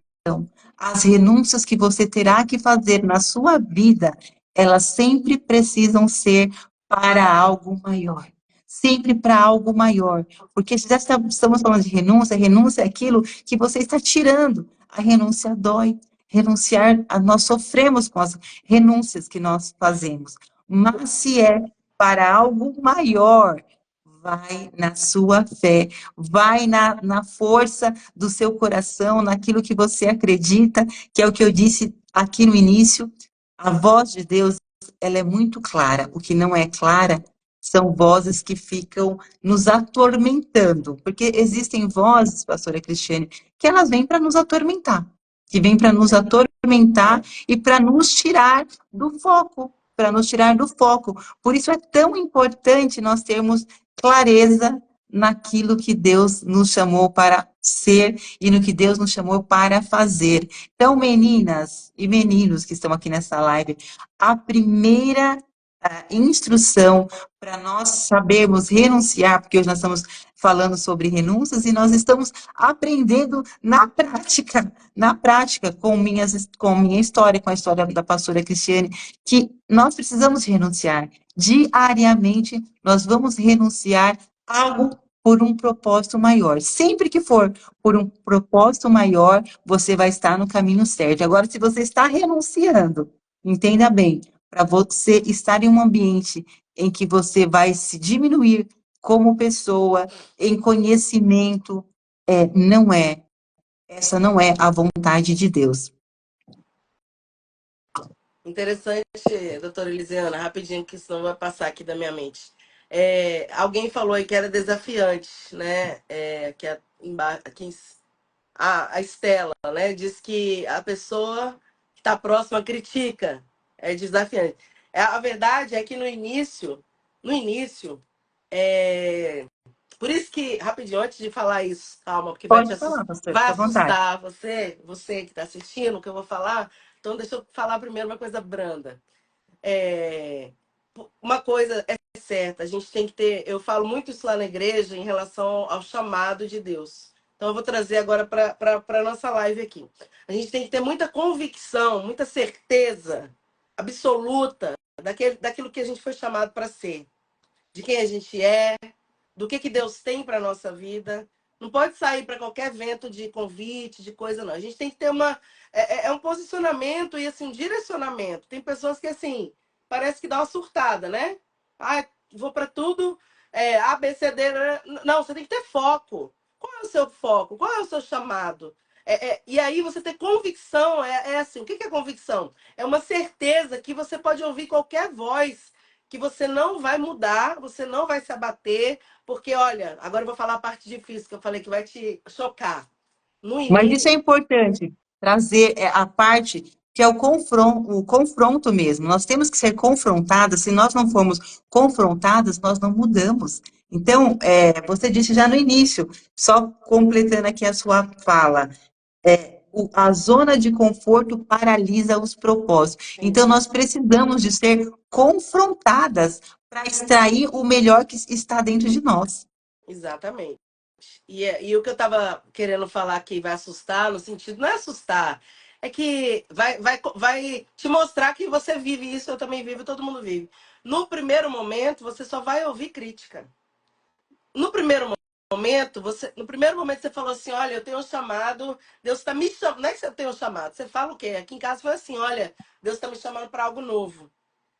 As renúncias que você terá que fazer na sua vida, elas sempre precisam ser para algo maior. Sempre para algo maior. Porque se já estamos falando de renúncia, renúncia é aquilo que você está tirando. A renúncia dói. Renunciar, nós sofremos com as renúncias que nós fazemos. Mas se é para algo maior, vai na sua fé, vai na força do seu coração, naquilo que você acredita, que é o que eu disse aqui no início, a voz de Deus, ela é muito clara. O que não é clara são vozes que ficam nos atormentando, porque existem vozes, pastora Cristiane, que elas vêm para nos atormentar, que vêm para nos atormentar e para nos tirar do foco, para nos tirar do foco. Por isso é tão importante nós termos clareza naquilo que Deus nos chamou para ser e no que Deus nos chamou para fazer. Então, meninas e meninos que estão aqui nessa live, a primeira instrução para nós sabermos renunciar, porque hoje nós estamos falando sobre renúncias e nós estamos aprendendo na prática com minha história, com a história da pastora Cristiane, que nós precisamos renunciar. Diariamente, nós vamos renunciar algo por um propósito maior. Sempre que for por um propósito maior, você vai estar no caminho certo. Agora, se você está renunciando, entenda bem, para você estar em um ambiente em que você vai se diminuir como pessoa, em conhecimento, essa não é a vontade de Deus. Interessante, doutora Elisiana, rapidinho, que senão vai passar aqui da minha mente. Alguém falou aí que era desafiante, né? Que aqui, a Estela, né? Diz que a pessoa que está próxima critica, é desafiante. A verdade é que no início, é, por isso que, rapidinho, antes de falar isso, calma, porque vai te Pode assustar, falar, pastor, vai fica à vontade. assustar você que está assistindo, o que eu vou falar. Então, deixa eu falar primeiro uma coisa branda. É, uma coisa é certa, a gente tem que ter. Eu falo muito isso lá na igreja em relação ao chamado de Deus. Então, eu vou trazer agora para a nossa live aqui. A gente tem que ter muita convicção, muita certeza absoluta daquilo que a gente foi chamado para ser, de quem a gente é, do que Deus tem para a nossa vida. Não pode sair para qualquer evento de convite, de coisa, não. A gente tem que ter um posicionamento e assim, um direcionamento. Tem pessoas que, assim, parece que dá uma surtada, né? Ah, vou para tudo, A, B, C, D. Não, você tem que ter foco. Qual é o seu foco? Qual é o seu chamado? E aí você ter convicção, assim, o que é convicção? É uma certeza que você pode ouvir qualquer voz, que você não vai mudar, você não vai se abater, porque, olha, agora eu vou falar a parte difícil, que eu falei que vai te chocar. No Mas isso é início, importante, trazer a parte que é o confronto mesmo. Nós temos que ser confrontadas. Se nós não formos confrontadas, nós não mudamos. Então, você disse já no início, só completando aqui a sua fala, a zona de conforto paralisa os propósitos. Então, sim, nós precisamos de ser confrontadas para extrair o melhor que está dentro de nós. exatamente. E o que eu estava querendo falar aqui vai assustar, no sentido, não é assustar, é que vai te mostrar que você vive isso, eu também vivo, todo mundo vive. No primeiro momento, você só vai ouvir crítica. No primeiro no primeiro momento você falou assim, olha, eu tenho um chamado, Deus está me chamando, não é que você tem um chamado, você fala o quê? Aqui em casa foi assim, olha, Deus está me chamando para algo novo.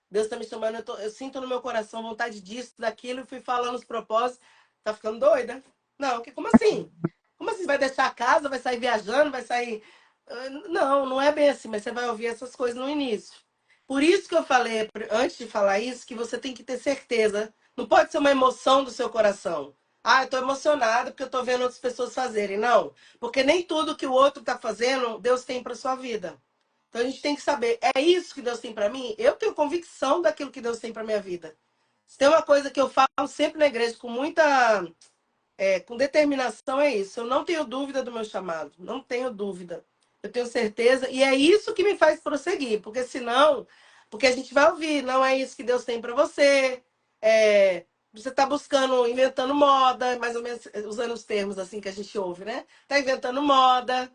Deus está me chamando, eu sinto no meu coração vontade disso, daquilo, e fui falando os propósitos. Tá ficando doida? Não, como assim? Como assim? Vai deixar a casa, vai sair viajando, vai sair. Não, não é bem assim, mas você vai ouvir essas coisas no início. Por isso que eu falei, antes de falar isso, que você tem que ter certeza. Não pode ser uma emoção do seu coração. Ah, eu tô emocionada porque eu tô vendo outras pessoas fazerem. Não, porque nem tudo que o outro tá fazendo, Deus tem para sua vida. Então a gente tem que saber, é isso que Deus tem para mim? Eu tenho convicção daquilo que Deus tem para minha vida. Se tem uma coisa que eu falo sempre na igreja com muita, com determinação, é isso. Eu não tenho dúvida do meu chamado, não tenho dúvida. Eu tenho certeza e é isso que me faz prosseguir, porque senão, porque a gente vai ouvir, não é isso que Deus tem para você. Você está buscando, inventando moda, mais ou menos usando os termos assim que a gente ouve, né? Está inventando moda.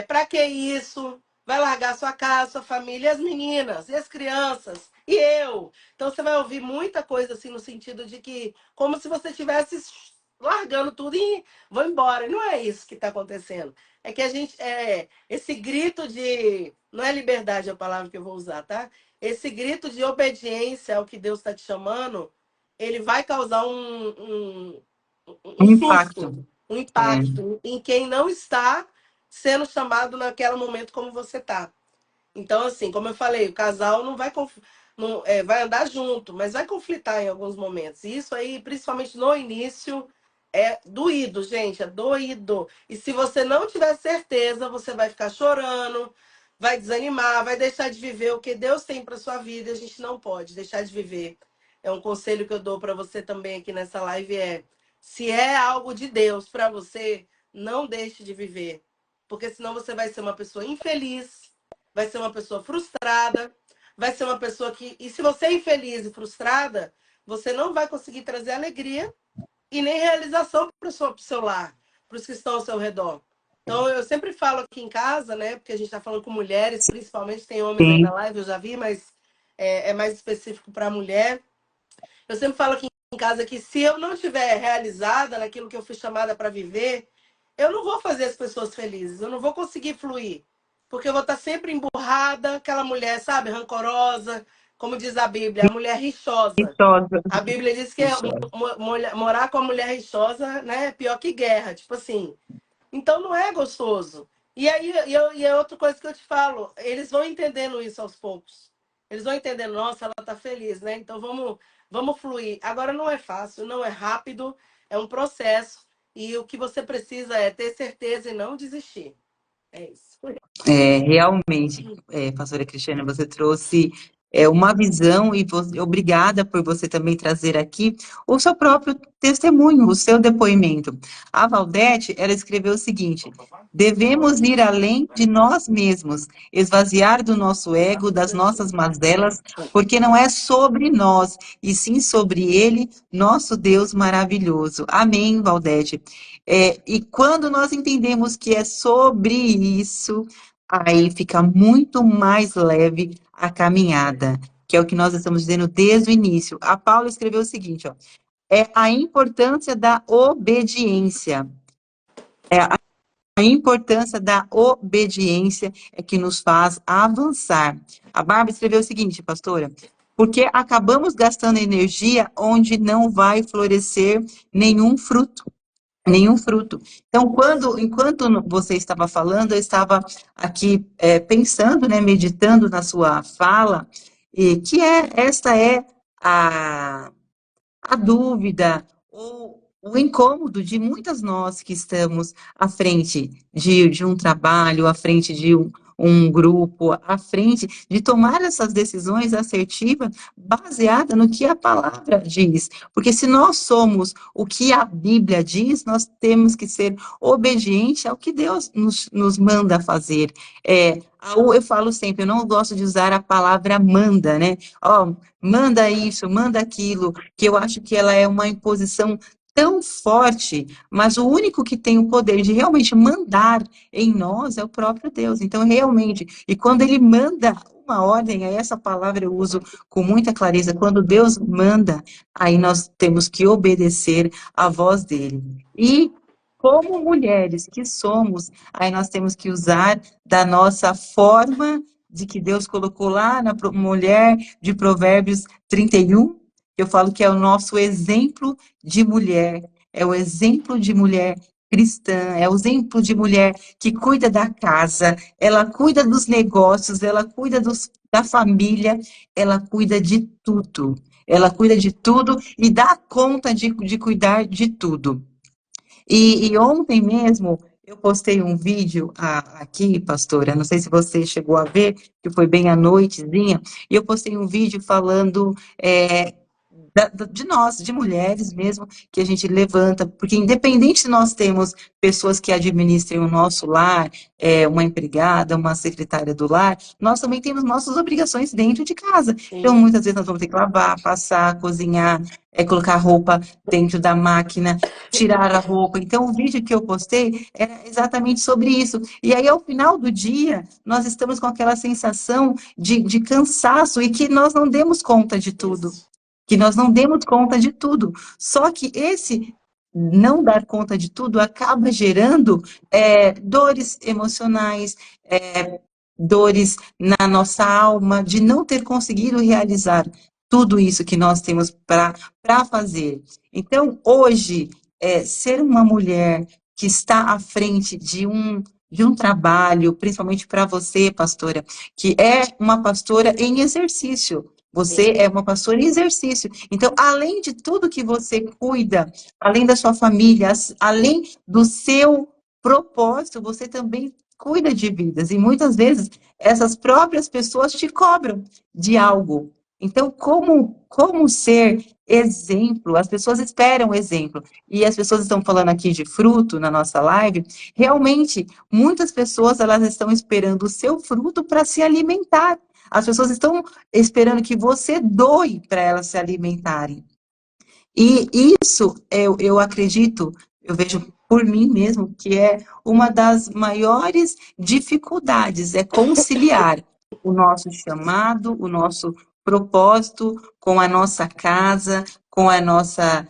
Para que isso? Vai largar sua casa, sua família, e as meninas, e as crianças, e eu. Então você vai ouvir muita coisa assim no sentido de que, como se você estivesse largando tudo e vou embora. E não é isso que está acontecendo. É que a gente, esse grito de, não é liberdade a palavra que eu vou usar, tá? Esse grito de obediência ao que Deus está te chamando, ele vai causar um Um impacto. susto, um É, impacto em quem não está sendo chamado naquele momento como você tá. Então, assim, como eu falei, o casal não vai, não, vai andar junto, mas vai conflitar em alguns momentos. E isso aí, principalmente no início, é doído, gente, é doído. E se você não tiver certeza, você vai ficar chorando, vai desanimar, vai deixar de viver o que Deus tem para sua vida. E a gente não pode deixar de viver. É um conselho que eu dou para você também aqui nessa live se é algo de Deus para você, não deixe de viver, porque senão você vai ser uma pessoa infeliz, vai ser uma pessoa frustrada, vai ser uma pessoa que. E se você é infeliz e frustrada, você não vai conseguir trazer alegria e nem realização para o seu lar, para os que estão ao seu redor. Então, eu sempre falo aqui em casa, né? Porque a gente está falando com mulheres, principalmente tem homens aí na sim, live, eu já vi, mas é mais específico para a mulher. Eu sempre falo aqui em casa que se eu não estiver realizada naquilo que eu fui chamada para viver, eu não vou fazer as pessoas felizes, eu não vou conseguir fluir. Porque eu vou estar sempre emburrada, aquela mulher, sabe, rancorosa, como diz a Bíblia, a mulher rixosa. viçosa, A Bíblia diz que viçosa. morar com a mulher rixosa, né, é pior que guerra, tipo assim. Então não é gostoso. E aí, e é outra coisa que eu te falo, eles vão entendendo isso aos poucos. Eles vão entendendo, nossa, ela tá feliz, né? Então vamos fluir. Agora não é fácil, não é rápido, é um processo. E o que você precisa é ter certeza e não desistir. É isso. Realmente, pastora Cristiana, você trouxe uma visão e obrigada por você também trazer aqui o seu próprio testemunho, o seu depoimento. A Valdete, ela escreveu o seguinte: devemos ir além de nós mesmos, esvaziar do nosso ego, das nossas mazelas, porque não é sobre nós, e sim sobre Ele, nosso Deus maravilhoso. Amém, Valdete. E quando nós entendemos que é sobre isso, aí fica muito mais leve a caminhada, que é o que nós estamos dizendo desde o início. A Paula escreveu o seguinte, ó, é a importância da obediência. A importância da obediência é que nos faz avançar. A Bárbara escreveu o seguinte, pastora, porque acabamos gastando energia onde não vai florescer nenhum fruto. Nenhum fruto. Então, enquanto você estava falando, eu estava aqui pensando, né, meditando na sua fala, e que esta é a, a dúvida ou o incômodo de muitas nós que estamos à frente de um trabalho, à frente de um grupo, à frente de tomar essas decisões assertivas baseada no que a palavra diz. Porque se nós somos o que a Bíblia diz, nós temos que ser obedientes ao que Deus nos manda fazer. Eu falo sempre, eu não gosto de usar a palavra manda, né? Ó, manda isso, manda aquilo, que eu acho que ela é uma imposição tão forte, mas o único que tem o poder de realmente mandar em nós é o próprio Deus. Então, realmente, e quando ele manda uma ordem, aí essa palavra eu uso com muita clareza, quando Deus manda, aí nós temos que obedecer à voz dele. E como mulheres que somos, aí nós temos que usar da nossa forma de que Deus colocou lá na mulher de Provérbios 31, eu falo que é o nosso exemplo de mulher, é o exemplo de mulher cristã, é o exemplo de mulher que cuida da casa, ela cuida dos negócios, ela cuida da família, ela cuida de tudo. Ela cuida de tudo e dá conta de cuidar de tudo. E ontem mesmo eu postei um vídeo aqui, pastora, não sei se você chegou a ver, que foi bem à noitezinha, e eu postei um vídeo falando de nós, de mulheres mesmo, que a gente levanta, porque independente se nós temos pessoas que administrem o nosso lar, uma empregada, uma secretária do lar, nós também temos nossas obrigações dentro de casa. Então, Sim. muitas vezes nós vamos ter que lavar, passar, cozinhar, colocar roupa dentro da máquina, tirar a roupa. Então, o vídeo que eu postei era exatamente sobre isso. E aí, ao final do dia, nós estamos com aquela sensação de cansaço e que nós não demos conta de tudo. Isso. Que nós não demos conta de tudo. Só que esse não dar conta de tudo acaba gerando dores emocionais, dores na nossa alma, de não ter conseguido realizar tudo isso que nós temos para fazer. Então, hoje, ser uma mulher que está à frente de um trabalho, principalmente para você, pastora, que é uma pastora em exercício. Você Sim. é uma pastora em exercício. Então, além de tudo que você cuida, além da sua família, além do seu propósito, você também cuida de vidas. E muitas vezes essas próprias pessoas te cobram de algo. Então, como ser exemplo? As pessoas esperam exemplo. E as pessoas estão falando aqui de fruto na nossa live. Realmente, muitas pessoas elas estão esperando o seu fruto para se alimentar. As pessoas estão esperando que você doe para elas se alimentarem. E isso, eu acredito, eu vejo por mim mesmo, que é uma das maiores dificuldades, é conciliar o nosso chamado, o nosso propósito com a nossa casa, com a nossa,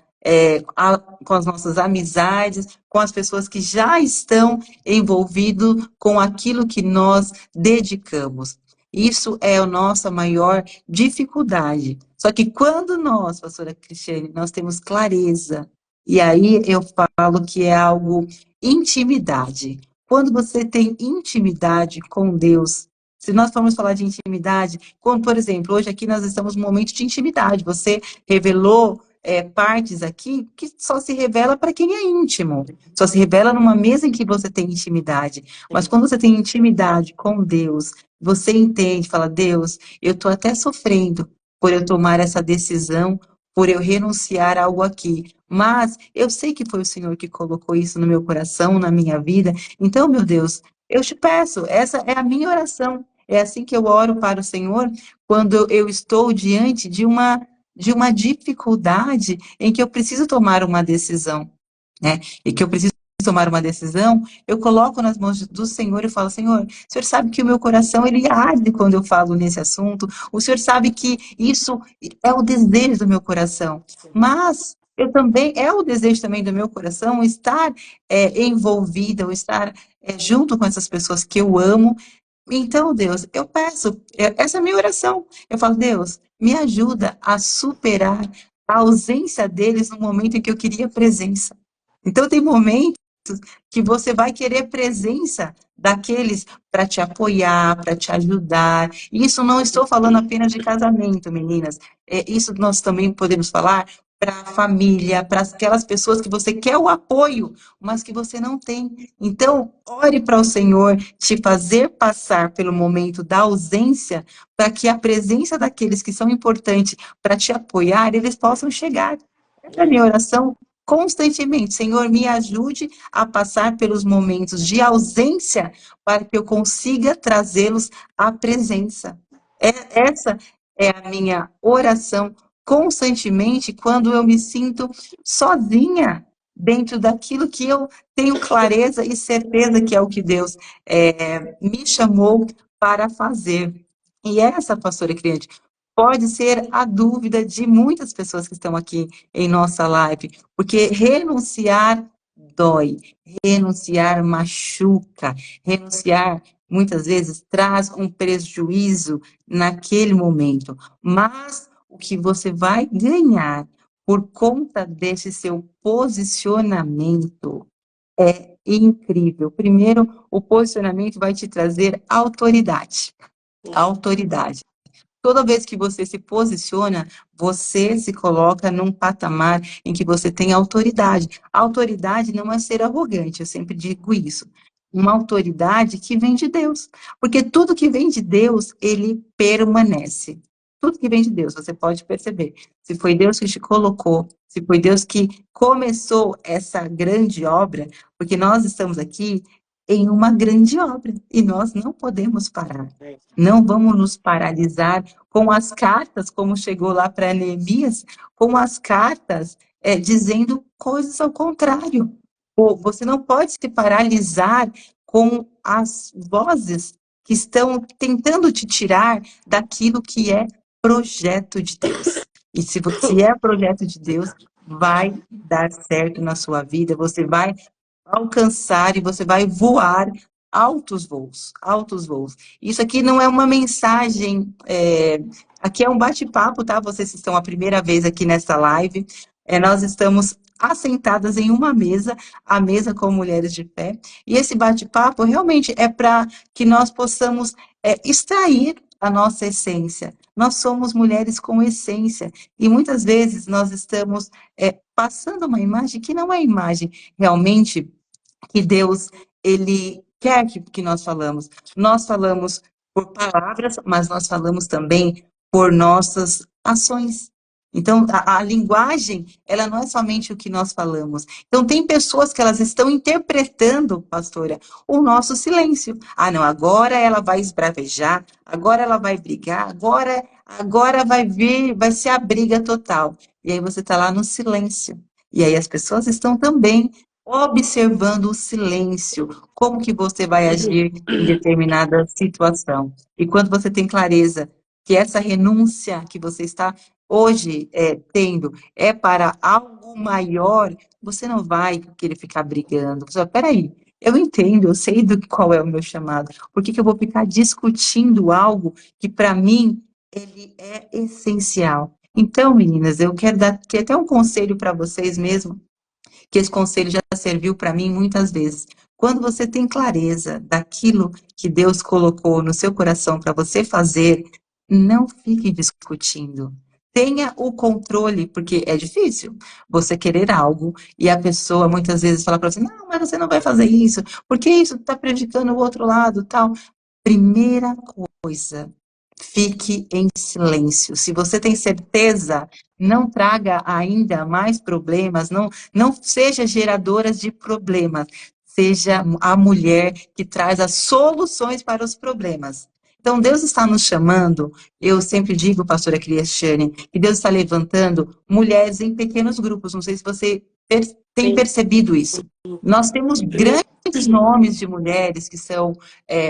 com as nossas amizades, com as pessoas que já estão envolvidas com aquilo que nós dedicamos. Isso é a nossa maior dificuldade. Só que quando nós, pastora Cristiane, nós temos clareza, e aí eu falo que é algo intimidade. quando você tem intimidade com Deus, se nós formos falar de intimidade, quando, por exemplo, hoje aqui nós estamos num momento de intimidade, você revelou partes aqui que só se revela para quem é íntimo, só se revela numa mesa em que você tem intimidade. Mas Sim. quando você tem intimidade com Deus, você entende, fala, Deus, eu estou até sofrendo por eu tomar essa decisão, por eu renunciar a algo aqui. Mas eu sei que foi o Senhor que colocou isso no meu coração, na minha vida. Então, meu Deus, eu te peço, essa é a minha oração. É assim que eu oro para o Senhor quando eu estou diante de uma dificuldade em que eu preciso tomar uma decisão, né? E que eu preciso tomar uma decisão, eu coloco nas mãos do Senhor e falo, Senhor, o Senhor sabe que o meu coração, ele arde quando eu falo nesse assunto, o Senhor sabe que isso é o desejo do meu coração, mas eu também, é o desejo também do meu coração estar envolvida, ou estar junto com essas pessoas que eu amo. Então, Deus, eu peço, essa é a minha oração. Eu falo, Deus, me ajuda a superar a ausência deles no momento em que eu queria presença. Então, tem momentos que você vai querer presença daqueles para te apoiar, para te ajudar. E isso não estou falando apenas de casamento, meninas. Isso nós também podemos falar para a família, para aquelas pessoas que você quer o apoio, mas que você não tem. Então, ore para o Senhor te fazer passar pelo momento da ausência, para que a presença daqueles que são importantes para te apoiar, eles possam chegar. Essa é a minha oração constantemente. Senhor, me ajude a passar pelos momentos de ausência para que eu consiga trazê-los à presença. Essa é a minha oração constantemente quando eu me sinto sozinha dentro daquilo que eu tenho clareza e certeza que é o que Deus me chamou para fazer. E essa, pastora Criante, pode ser a dúvida de muitas pessoas que estão aqui em nossa live, porque renunciar dói, renunciar machuca, renunciar muitas vezes traz um prejuízo naquele momento, mas o que você vai ganhar por conta desse seu posicionamento é incrível. Primeiro, o posicionamento vai te trazer autoridade. Autoridade. Toda vez que você se posiciona, você se coloca num patamar em que você tem autoridade. A autoridade não é ser arrogante, eu sempre digo isso. Uma autoridade que vem de Deus. Porque tudo que vem de Deus, ele permanece. Tudo que vem de Deus, você pode perceber. Se foi Deus que te colocou, se foi Deus que começou essa grande obra, porque nós estamos aqui em uma grande obra e nós não podemos parar. Não vamos nos paralisar com as cartas, como chegou lá para Neemias, com as cartas dizendo coisas ao contrário. Você não pode se paralisar com as vozes que estão tentando te tirar daquilo que é projeto de Deus. E se é projeto de Deus, vai dar certo na sua vida, você vai alcançar e você vai voar altos voos, altos voos. Isso aqui não é uma mensagem, aqui é um bate-papo, tá? Vocês estão a primeira vez aqui nessa live. Nós estamos assentadas em uma mesa, a mesa com mulheres de pé, e esse bate-papo realmente é para que nós possamos extrair a nossa essência. Nós somos mulheres com essência, e muitas vezes nós estamos passando uma imagem que não é imagem realmente que Deus, ele quer que nós falamos. Nós falamos por palavras, mas nós falamos também por nossas ações. Então, a linguagem, ela não é somente o que nós falamos. Então, tem pessoas que elas estão interpretando, pastora, o nosso silêncio. Ah, não, agora ela vai esbravejar, agora ela vai brigar, agora vai vir, vai ser a briga total. E aí você está lá no silêncio. E aí as pessoas estão também observando o silêncio, como que você vai agir em determinada situação. E quando você tem clareza que essa renúncia que você está hoje tendo é para algo maior, você não vai querer ficar brigando. Você vai, peraí, eu entendo, eu sei qual é o meu chamado. Por que que eu vou ficar discutindo algo que para mim ele é essencial? Então, meninas, eu quero dar aqui até um conselho para vocês mesmo, que esse conselho já serviu para mim muitas vezes. Quando você tem clareza daquilo que Deus colocou no seu coração para você fazer, não fique discutindo. Tenha o controle, porque é difícil você querer algo e a pessoa muitas vezes fala para você, não, mas você não vai fazer isso, porque isso está prejudicando o outro lado, tal. Primeira coisa, fique em silêncio. Se você tem certeza, não traga ainda mais problemas, não seja geradoras de problemas. Seja a mulher que traz as soluções para os problemas. Então, Deus está nos chamando, eu sempre digo, pastora Cristiane, que Deus está levantando mulheres em pequenos grupos. Não sei se você tem Sim. percebido isso. Nós temos grandes nomes de mulheres que são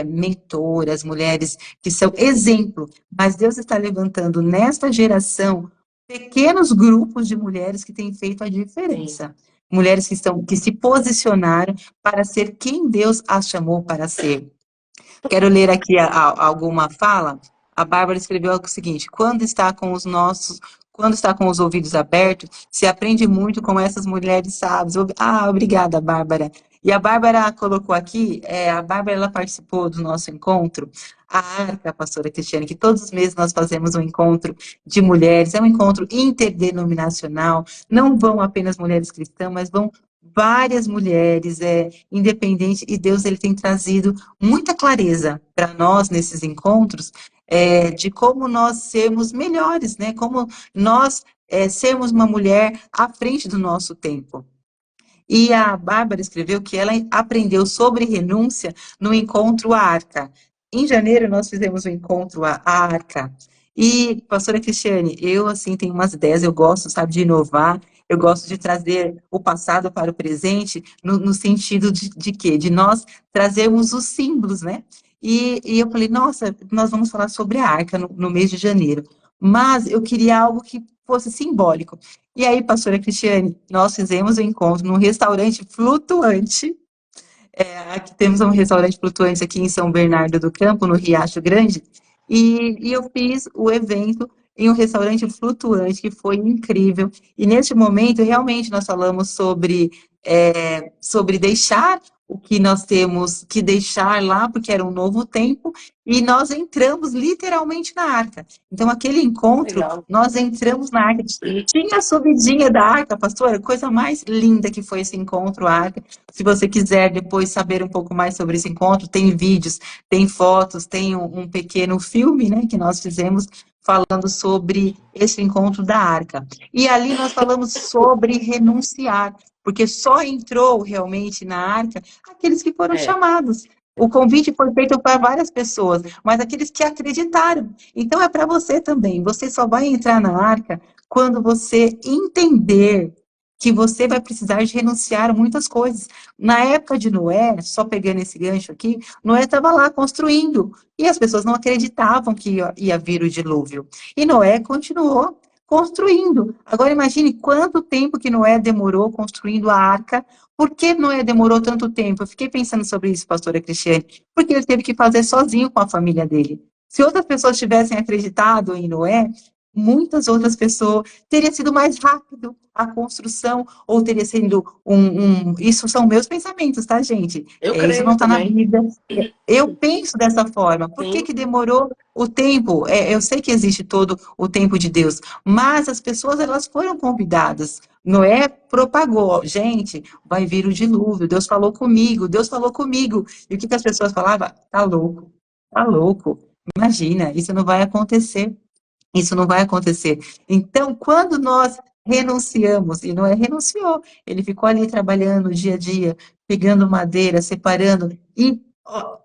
mentoras, mulheres que são exemplo, mas Deus está levantando nesta geração pequenos grupos de mulheres que têm feito a Sim. diferença. Mulheres que se posicionaram para ser quem Deus as chamou para ser. Quero ler aqui alguma fala. A Bárbara escreveu o seguinte: quando está com os ouvidos abertos, se aprende muito com essas mulheres sábias. Ah, obrigada, Bárbara. E a Bárbara colocou aqui, a Bárbara ela participou do nosso encontro, a Arca, pastora Cristiane, que todos os meses nós fazemos um encontro de mulheres, é um encontro interdenominacional, não vão apenas mulheres cristãs, mas vão várias mulheres, independente, e Deus ele tem trazido muita clareza para nós nesses encontros de como nós sermos melhores, né? Como nós sermos uma mulher à frente do nosso tempo. E a Bárbara escreveu que ela aprendeu sobre renúncia no encontro à Arca. Em janeiro, nós fizemos o encontro à Arca. E, pastora Cristiane, eu, assim, tenho umas ideias, eu gosto, sabe, de inovar, eu gosto de trazer o passado para o presente, no sentido de quê? De nós trazermos os símbolos, né? E eu falei, nossa, nós vamos falar sobre a Arca no mês de janeiro. Mas eu queria algo que fosse simbólico. E aí, pastora Cristiane, nós fizemos um encontro num restaurante flutuante. Aqui temos um restaurante flutuante aqui em São Bernardo do Campo, no Riacho Grande, e eu fiz o evento em um restaurante flutuante, que foi incrível. E neste momento, realmente, nós falamos sobre deixar o que nós temos que deixar lá, porque era um novo tempo, e nós entramos literalmente na arca. Então, aquele encontro, Legal. nós entramos na arca. Tinha a subidinha da arca, pastora, coisa mais linda que foi esse encontro, a arca. Se você quiser depois saber um pouco mais sobre esse encontro, tem vídeos, tem fotos, tem um pequeno filme, né, que nós fizemos falando sobre esse encontro da arca. E ali nós falamos sobre renunciar, porque só entrou realmente na arca aqueles que foram chamados. O convite foi feito para várias pessoas, mas aqueles que acreditaram. Então é para você também. Você só vai entrar na arca quando você entender que você vai precisar de renunciar a muitas coisas. Na época de Noé, só pegando esse gancho aqui, Noé estava lá construindo, e as pessoas não acreditavam que ia vir o dilúvio. E Noé continuou construindo. Agora imagine quanto tempo que Noé demorou construindo a arca. Por que Noé demorou tanto tempo? Eu fiquei pensando sobre isso, pastora Cristiane, porque ele teve que fazer sozinho com a família dele. Se outras pessoas tivessem acreditado em Noé, muitas outras pessoas teria sido mais rápido a construção, ou teria sido Isso são meus pensamentos, tá, gente? Eu Isso não creio está na também. Bíblia. Eu penso dessa forma. Por que Sim. que demorou o tempo? Eu sei que existe todo o tempo de Deus, mas as pessoas, elas foram convidadas. Noé propagou, gente, vai vir o dilúvio, Deus falou comigo, Deus falou comigo. E o que que as pessoas falavam? Tá louco, tá louco. Imagina, isso não vai acontecer. Isso não vai acontecer. Então, quando nós renunciamos, e Noé renunciou, ele ficou ali trabalhando dia a dia, pegando madeira, separando, e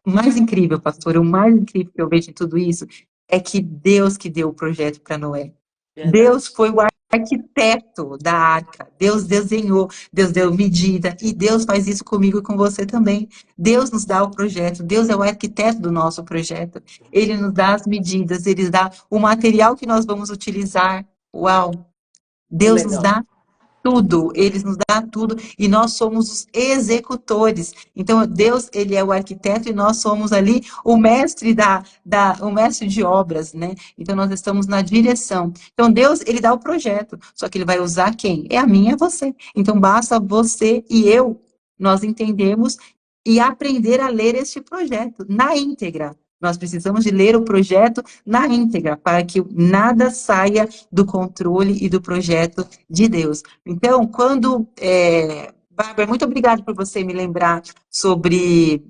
mais incrível, pastor, o mais incrível que eu vejo em tudo isso é que Deus que deu o projeto para Noé. Deus Verdade. foi o arquiteto da arca. Deus desenhou, Deus deu medida, e Deus faz isso comigo e com você também. Deus nos dá o projeto, Deus é o arquiteto do nosso projeto. Ele nos dá as medidas, ele dá o material que nós vamos utilizar. Uau! Que Deus nos legal. dá tudo, ele nos dá tudo, e nós somos os executores. Então, Deus, ele é o arquiteto e nós somos ali o mestre o mestre de obras, né? Então, nós estamos na direção. Então, Deus, ele dá o projeto, só que ele vai usar quem? É a mim e a você. Então, basta você e eu, nós entendemos e aprender a ler este projeto na íntegra. Nós precisamos de ler o projeto na íntegra, para que nada saia do controle e do projeto de Deus. Então, Bárbara, muito obrigada por você me lembrar sobre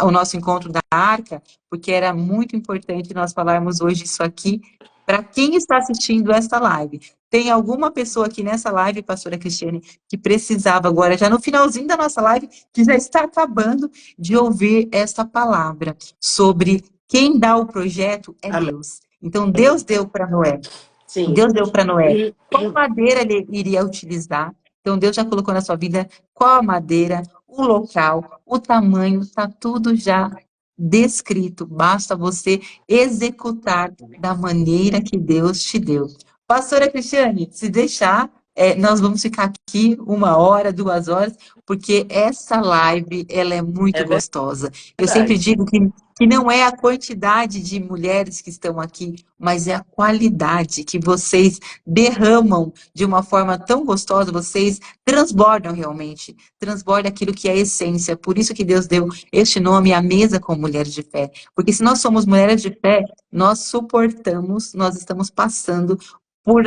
o nosso encontro da Arca, porque era muito importante nós falarmos hoje isso aqui para quem está assistindo esta live. Tem alguma pessoa aqui nessa live, pastora Cristiane, que precisava agora, já no finalzinho da nossa live, que já está acabando de ouvir esta palavra sobre quem dá o projeto é Amém. Deus. Então, Deus deu para Noé. Sim. Deus deu para Noé qual madeira ele iria utilizar. Então, Deus já colocou na sua vida qual a madeira, o local, o tamanho, está tudo já descrito. Basta você executar da maneira que Deus te deu. Pastora Cristiane, se deixar, nós vamos ficar aqui 1 hora, 2 horas, porque essa live ela é muito É gostosa. Eu sempre verdade. digo que não é a quantidade de mulheres que estão aqui, mas é a qualidade que vocês derramam de uma forma tão gostosa, vocês transbordam realmente, transborda aquilo que é a essência. Por isso que Deus deu este nome, a mesa com mulheres de fé. Porque se nós somos mulheres de fé, nós suportamos, nós estamos passando por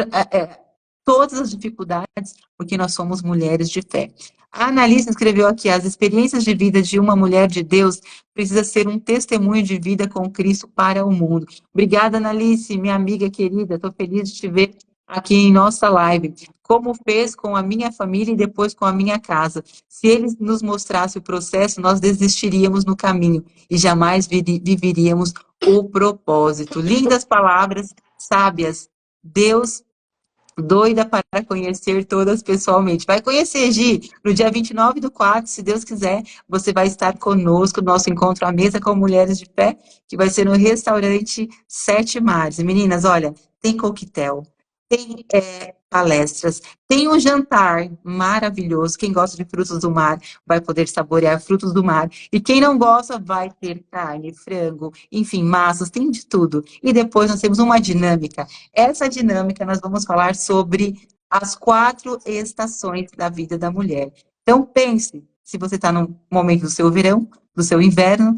todas as dificuldades, porque nós somos mulheres de fé. A Annalise escreveu aqui, as experiências de vida de uma mulher de Deus precisa ser um testemunho de vida com Cristo para o mundo. Obrigada, Annalise, minha amiga querida, estou feliz de te ver aqui em nossa live. Como fez com a minha família e depois com a minha casa. Se ele nos mostrasse o processo, nós desistiríamos no caminho e jamais viveríamos o propósito. Lindas palavras, sábias. Deus doida para conhecer todas pessoalmente. Vai conhecer, Gi, no dia 29/4, se Deus quiser, você vai estar conosco no nosso encontro à mesa com mulheres de fé, que vai ser no restaurante Sete Mares. Meninas, olha, tem coquetel, tem palestras, tem um jantar maravilhoso. Quem gosta de frutos do mar vai poder saborear frutos do mar. E quem não gosta vai ter carne, frango, enfim, massas, tem de tudo. E depois nós temos uma dinâmica. Essa dinâmica nós vamos falar sobre as 4 estações da vida da mulher. Então pense se você está no momento do seu verão, do seu inverno,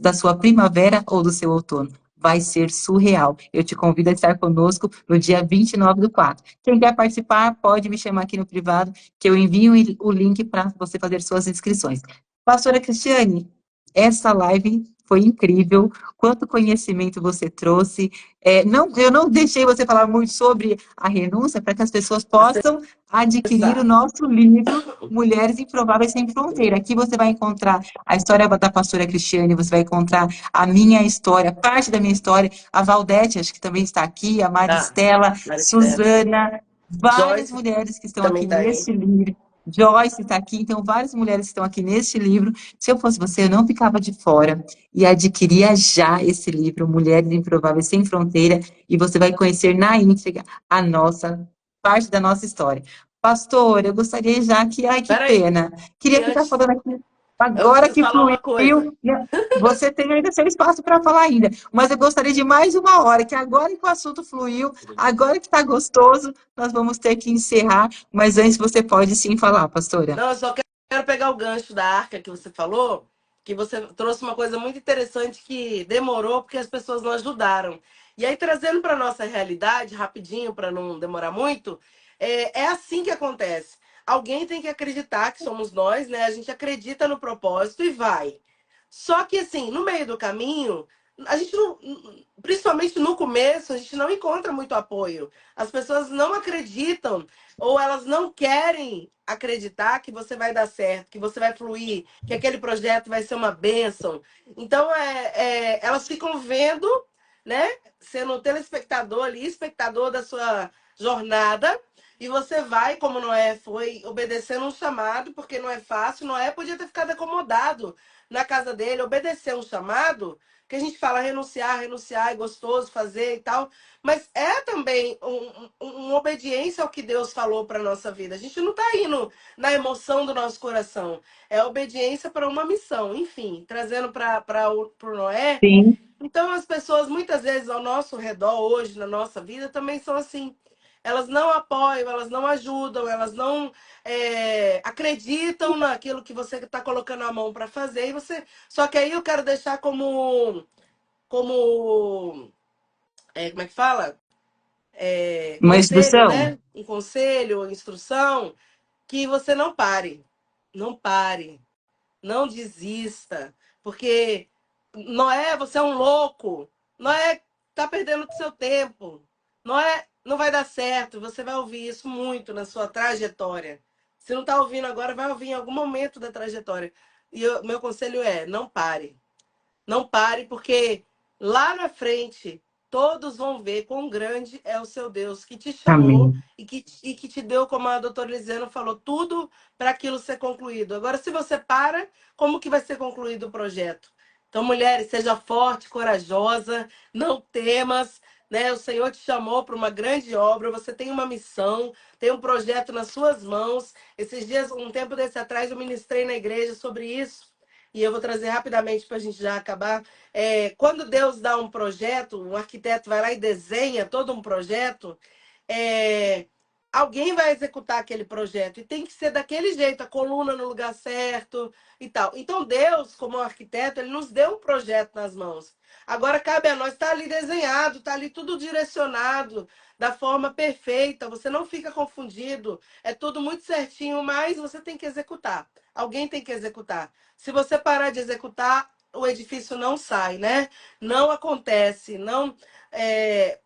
da sua primavera ou do seu outono. Vai ser surreal. Eu te convido a estar conosco no dia 29/4. Quem quer participar, pode me chamar aqui no privado, que eu envio o link para você fazer suas inscrições. Pastora Cristiane, essa live foi incrível. Quanto conhecimento você trouxe. Eu não deixei você falar muito sobre a renúncia para que as pessoas possam adquirir o Acessar. nosso livro Mulheres Improváveis Sem Fronteira. Aqui você vai encontrar a história da pastora Cristiane, você vai encontrar a minha história, parte da minha história, a Valdete, acho que também está aqui, a Ah, Maristela, Maristela. Suzana, várias Joyce mulheres que estão também aqui está aí. neste livro. Joyce está aqui, então várias mulheres que estão aqui neste livro. Se eu fosse você, eu não ficava de fora e adquiria já esse livro, Mulheres Improváveis Sem Fronteira, e você vai conhecer na íntegra a nossa parte da nossa história. Pastor, eu gostaria já que, ai, que Peraí, pena, queria ficar antes, falando aqui eu agora preciso que falar uma coisa. fluiu, né? Você tem ainda seu espaço para falar ainda, mas eu gostaria de mais 1 hora, que agora que o assunto fluiu, agora que está gostoso, nós vamos ter que encerrar, mas antes você pode sim falar, pastora. Não, eu só quero pegar o gancho da arca que você falou, que você trouxe uma coisa muito interessante que demorou porque as pessoas não ajudaram. E aí, trazendo para nossa realidade, rapidinho, para não demorar muito, é assim que acontece. Alguém tem que acreditar que somos nós, né? A gente acredita no propósito e vai. Só que, assim, no meio do caminho, a gente não, principalmente no começo, a gente não encontra muito apoio. As pessoas não acreditam ou elas não querem acreditar que você vai dar certo, que você vai fluir, que aquele projeto vai ser uma bênção. Então, elas ficam vendo, né? Sendo telespectador ali, espectador da sua jornada. E você vai, como Noé foi, obedecendo um chamado, porque não é fácil. Noé podia ter ficado acomodado na casa dele, obedecer um chamado, que a gente fala renunciar, renunciar, é gostoso fazer e tal. Mas é também uma obediência ao que Deus falou para nossa vida. A gente não está indo na emoção do nosso coração. É obediência para uma missão. Enfim, trazendo para o Noé. Sim, Então, as pessoas, muitas vezes, ao nosso redor, hoje, na nossa vida, também são assim. elas não apoiam, elas não ajudam, elas não acreditam naquilo que você está colocando a mão para fazer. E você, só que aí eu quero deixar como como é que fala? Uma Conselho, instrução? né? Um conselho, instrução, que você não pare. Não pare. Não desista. Porque Noé, você é um louco. Noé tá perdendo seu tempo. Noé não vai dar certo. Você vai ouvir isso muito na sua trajetória. Se não está ouvindo agora, vai ouvir em algum momento da trajetória. E meu conselho é: não pare. Não pare, porque lá na frente todos vão ver quão grande é o seu Deus que te chamou Amém. e que te deu, como a doutora Lisiana falou, tudo para aquilo ser concluído. Agora, se você para, como que vai ser concluído o projeto? Então, mulheres, seja forte, corajosa, não temas, né? O Senhor te chamou para uma grande obra, você tem uma missão, tem um projeto nas suas mãos. Esses dias, um tempo desse atrás, eu ministrei na igreja sobre isso. E eu vou trazer rapidamente para a gente já acabar. Quando Deus dá um projeto, um arquiteto vai lá e desenha todo um projeto, é, alguém vai executar aquele projeto. E tem que ser daquele jeito, a coluna no lugar certo e tal. Então, Deus, como arquiteto, ele nos deu um projeto nas mãos. Agora cabe a nós, está ali desenhado, está ali tudo direcionado da forma perfeita, você não fica confundido, é tudo muito certinho, mas você tem que executar. Alguém tem que executar. Se você parar de executar, o edifício não sai, né? Não acontece, não.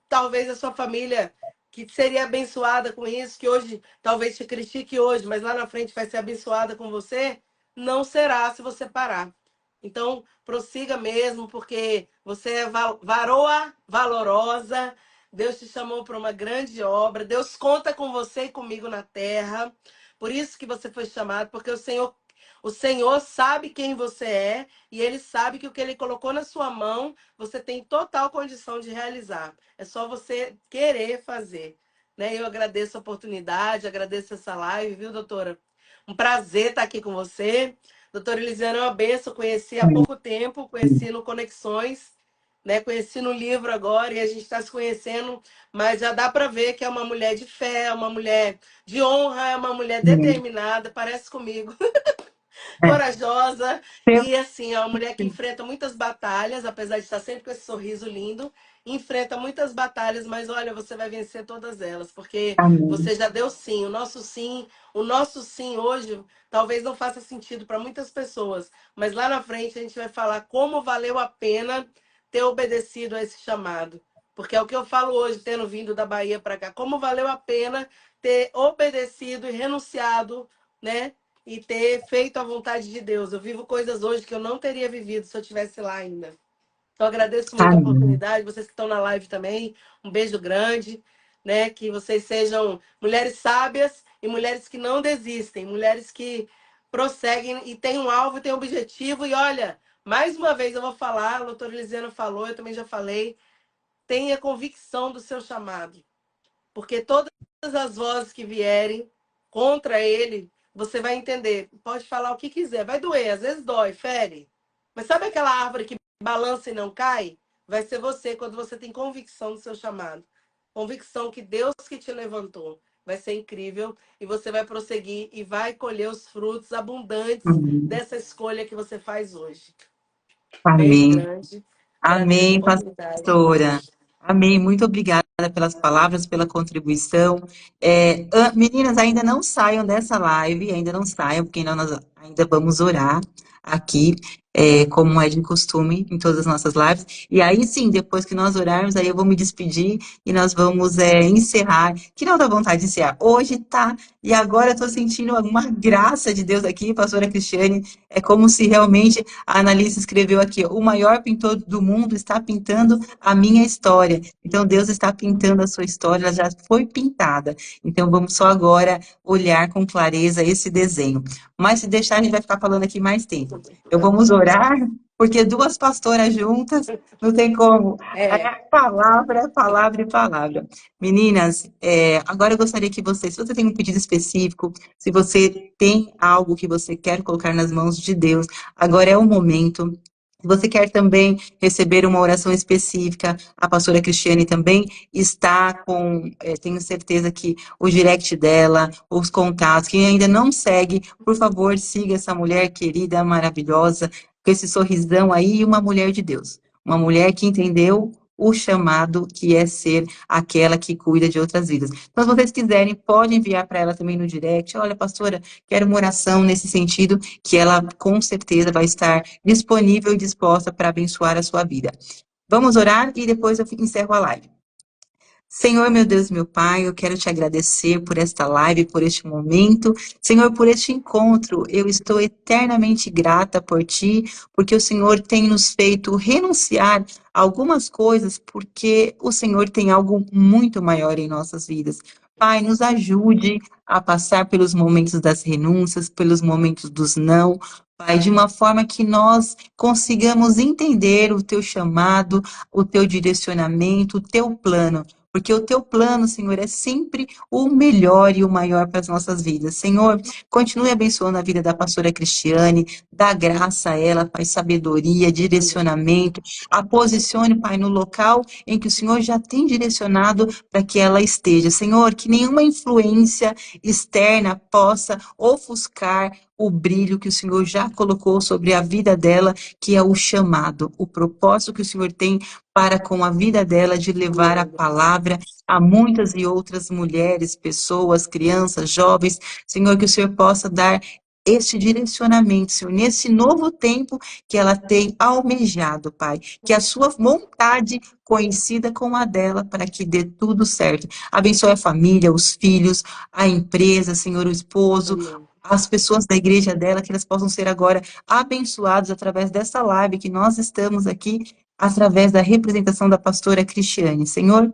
Talvez a sua família que seria abençoada com isso, que hoje talvez te critique hoje, mas lá na frente vai ser abençoada com você, não será se você parar. Então, prossiga mesmo, porque você é varoa valorosa. Deus te chamou para uma grande obra. Deus conta com você e comigo na terra. Por isso que você foi chamado, porque o Senhor sabe quem você é e Ele sabe que o que Ele colocou na sua mão, você tem total condição de realizar. É só você querer fazer. Né? Eu agradeço a oportunidade, agradeço essa live, viu, doutora? Um prazer estar aqui com você. Doutora Elisiana é uma benção, conheci há pouco tempo, conheci no Conexões, né? Conheci no livro agora e a gente está se conhecendo, mas já dá para ver que é uma mulher de fé, uma mulher de honra, é uma mulher Amém. determinada, parece comigo, É. corajosa Eu- e assim, é uma mulher que enfrenta muitas batalhas, apesar de estar sempre com esse sorriso lindo, enfrenta muitas batalhas, mas olha, você vai vencer todas elas, porque Amém. você já deu sim, o nosso sim hoje talvez não faça sentido para muitas pessoas, mas lá na frente a gente vai falar como valeu a pena ter obedecido a esse chamado. Porque é o que eu falo hoje, tendo vindo da Bahia para cá, como valeu a pena ter obedecido e renunciado, né? E ter feito a vontade de Deus. Eu vivo coisas hoje que eu não teria vivido se eu estivesse lá ainda. Então, agradeço muito a Amém. oportunidade, vocês que estão na live também. Um beijo grande, né? Que vocês sejam mulheres sábias e mulheres que não desistem, mulheres que prosseguem e têm um alvo, têm um objetivo. E olha, mais uma vez eu vou falar, a doutora Elisiana falou, eu também já falei, tenha convicção do seu chamado. Porque todas as vozes que vierem contra ele, você vai entender. Pode falar o que quiser, vai doer, às vezes dói, fere. Mas sabe aquela árvore que balança e não cai? Vai ser você quando você tem convicção do seu chamado. Convicção que Deus que te levantou. Vai ser incrível e você vai prosseguir e vai colher os frutos abundantes Amém. dessa escolha que você faz hoje. Beijo Amém. grande. Agradeço a Amém, oportunidade. pastora. Amém. Muito obrigada pelas palavras, pela contribuição. Meninas, ainda não saiam dessa live, ainda não saiam, porque nós ainda vamos orar aqui, como é de costume em todas as nossas lives. E aí sim, depois que nós orarmos, aí eu vou me despedir e nós vamos encerrar. Que não dá vontade de encerrar. Hoje tá, e agora eu estou sentindo uma graça de Deus aqui, pastora Cristiane. É como se realmente a Annalise escreveu aqui: o maior pintor do mundo está pintando a minha história. Então, Deus está pintando a sua história, ela já foi pintada. Então, vamos só agora olhar com clareza esse desenho. Mas se deixar, a gente vai ficar falando aqui mais tempo. Então, vamos orar, porque duas pastoras juntas, não tem como. É. É palavra e palavra. Meninas, agora eu gostaria que você, se você tem um pedido específico, se você tem algo que você quer colocar nas mãos de Deus, agora é o momento. Se você quer também receber uma oração específica, a pastora Cristiane também está com, tenho certeza que o direct dela, os contatos. Quem ainda não segue, por favor, siga essa mulher querida, maravilhosa, com esse sorrisão aí, e uma mulher de Deus. Uma mulher que entendeu o chamado que é ser aquela que cuida de outras vidas. Então, se vocês quiserem, pode enviar para ela também no direct. Olha, pastora, quero uma oração nesse sentido, que ela com certeza vai estar disponível e disposta para abençoar a sua vida. Vamos orar e depois eu encerro a live. Senhor, meu Deus, meu Pai, eu quero te agradecer por esta live, por este momento. Senhor, por este encontro. Eu estou eternamente grata por ti, porque o Senhor tem nos feito renunciar a algumas coisas, porque o Senhor tem algo muito maior em nossas vidas. Pai, nos ajude a passar pelos momentos das renúncias, pelos momentos dos não. Pai, de uma forma que nós consigamos entender o teu chamado, o teu direcionamento, o teu plano. Porque o teu plano, Senhor, é sempre o melhor e o maior para as nossas vidas. Senhor, continue abençoando a vida da pastora Cristiane, dá graça a ela, Pai, sabedoria, direcionamento, a posicione, Pai, no local em que o Senhor já tem direcionado para que ela esteja. Senhor, que nenhuma influência externa possa ofuscar o brilho que o Senhor já colocou sobre a vida dela, que é o chamado, o propósito que o Senhor tem para com a vida dela de levar a palavra a muitas e outras mulheres, pessoas, crianças, jovens. Senhor, que o Senhor possa dar este direcionamento, Senhor, nesse novo tempo que ela tem almejado, Pai. Que a sua vontade coincida com a dela para que dê tudo certo. Abençoe a família, os filhos, a empresa, Senhor, o esposo, Amém. as pessoas da igreja dela, que elas possam ser agora abençoados através dessa live que nós estamos aqui, através da representação da pastora Cristiane. Senhor,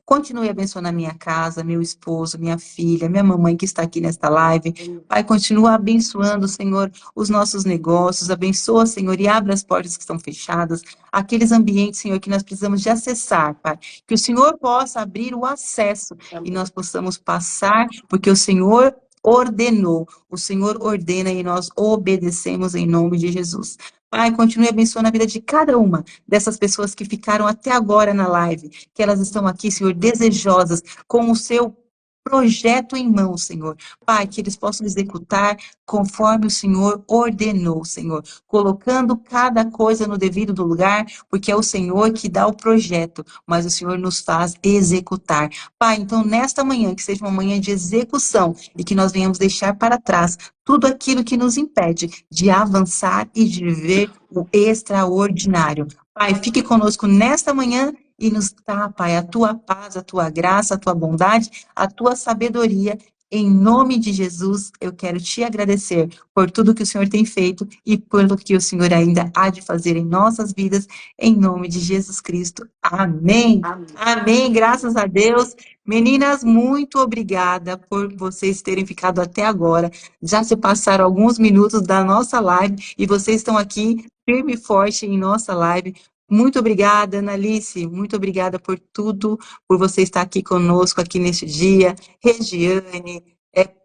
continue abençoando a minha casa, meu esposo, minha filha, minha mamãe que está aqui nesta live. Pai, continua abençoando, Senhor, os nossos negócios. Abençoa, Senhor, e abre as portas que estão fechadas. Aqueles ambientes, Senhor, que nós precisamos de acessar, Pai. Que o Senhor possa abrir o acesso e Amém. nós possamos passar, porque o Senhor ordenou. O Senhor ordena e nós obedecemos em nome de Jesus. Pai, continue abençoando a vida de cada uma dessas pessoas que ficaram até agora na live, que elas estão aqui, Senhor, desejosas, com o seu projeto em mãos, Senhor. Pai, que eles possam executar conforme o Senhor ordenou, Senhor, colocando cada coisa no devido lugar, porque é o Senhor que dá o projeto, mas o Senhor nos faz executar. Pai, então nesta manhã, que seja uma manhã de execução e que nós venhamos deixar para trás tudo aquilo que nos impede de avançar e de viver o extraordinário. Pai, fique conosco nesta manhã e nos dá, Pai, a tua paz, a tua graça, a tua bondade, a tua sabedoria. Em nome de Jesus, eu quero te agradecer por tudo que o Senhor tem feito e pelo que o Senhor ainda há de fazer em nossas vidas, em nome de Jesus Cristo. Amém. Amém. Amém. Graças a Deus. Meninas, muito obrigada por vocês terem ficado até agora. Já se passaram alguns minutos da nossa live e vocês estão aqui firme e forte em nossa live. Muito obrigada, Analice, muito obrigada por tudo, por você estar aqui conosco aqui neste dia. Regiane,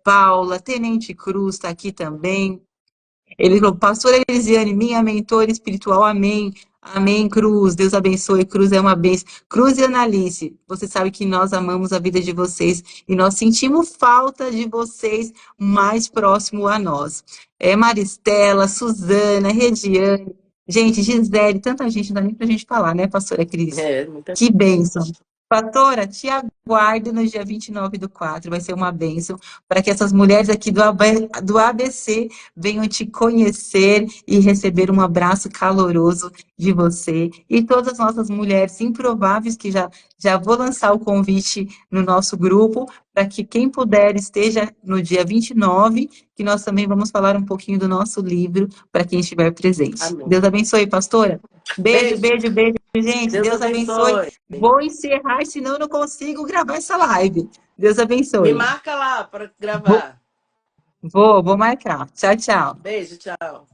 Paula, Tenente Cruz está aqui também. Ele falou, pastora Elisiane, minha mentora espiritual, amém. Amém, Cruz. Deus abençoe. Cruz é uma bênção. Cruz e Analice, você sabe que nós amamos a vida de vocês e nós sentimos falta de vocês mais próximo a nós. Maristela, Suzana, Regiane, gente, Gisele, tanta gente, não dá nem pra gente falar, né, pastora Cris? Muita... Que bênção. Pastora, te aguardo no dia 29/4, vai ser uma bênção, para que essas mulheres aqui do ABC venham te conhecer e receber um abraço caloroso de você. E todas as nossas mulheres improváveis, que já vou lançar o convite no nosso grupo, para que quem puder esteja no dia 29, que nós também vamos falar um pouquinho do nosso livro, para quem estiver presente. Amém. Deus abençoe, pastora. Beijo, Beijo. beijo, beijo, gente. Deus Deus abençoe. abençoe. Vou encerrar, senão eu não consigo gravar essa live. Deus Me abençoe. marca lá para gravar. Vou marcar. Tchau, tchau. Beijo, tchau.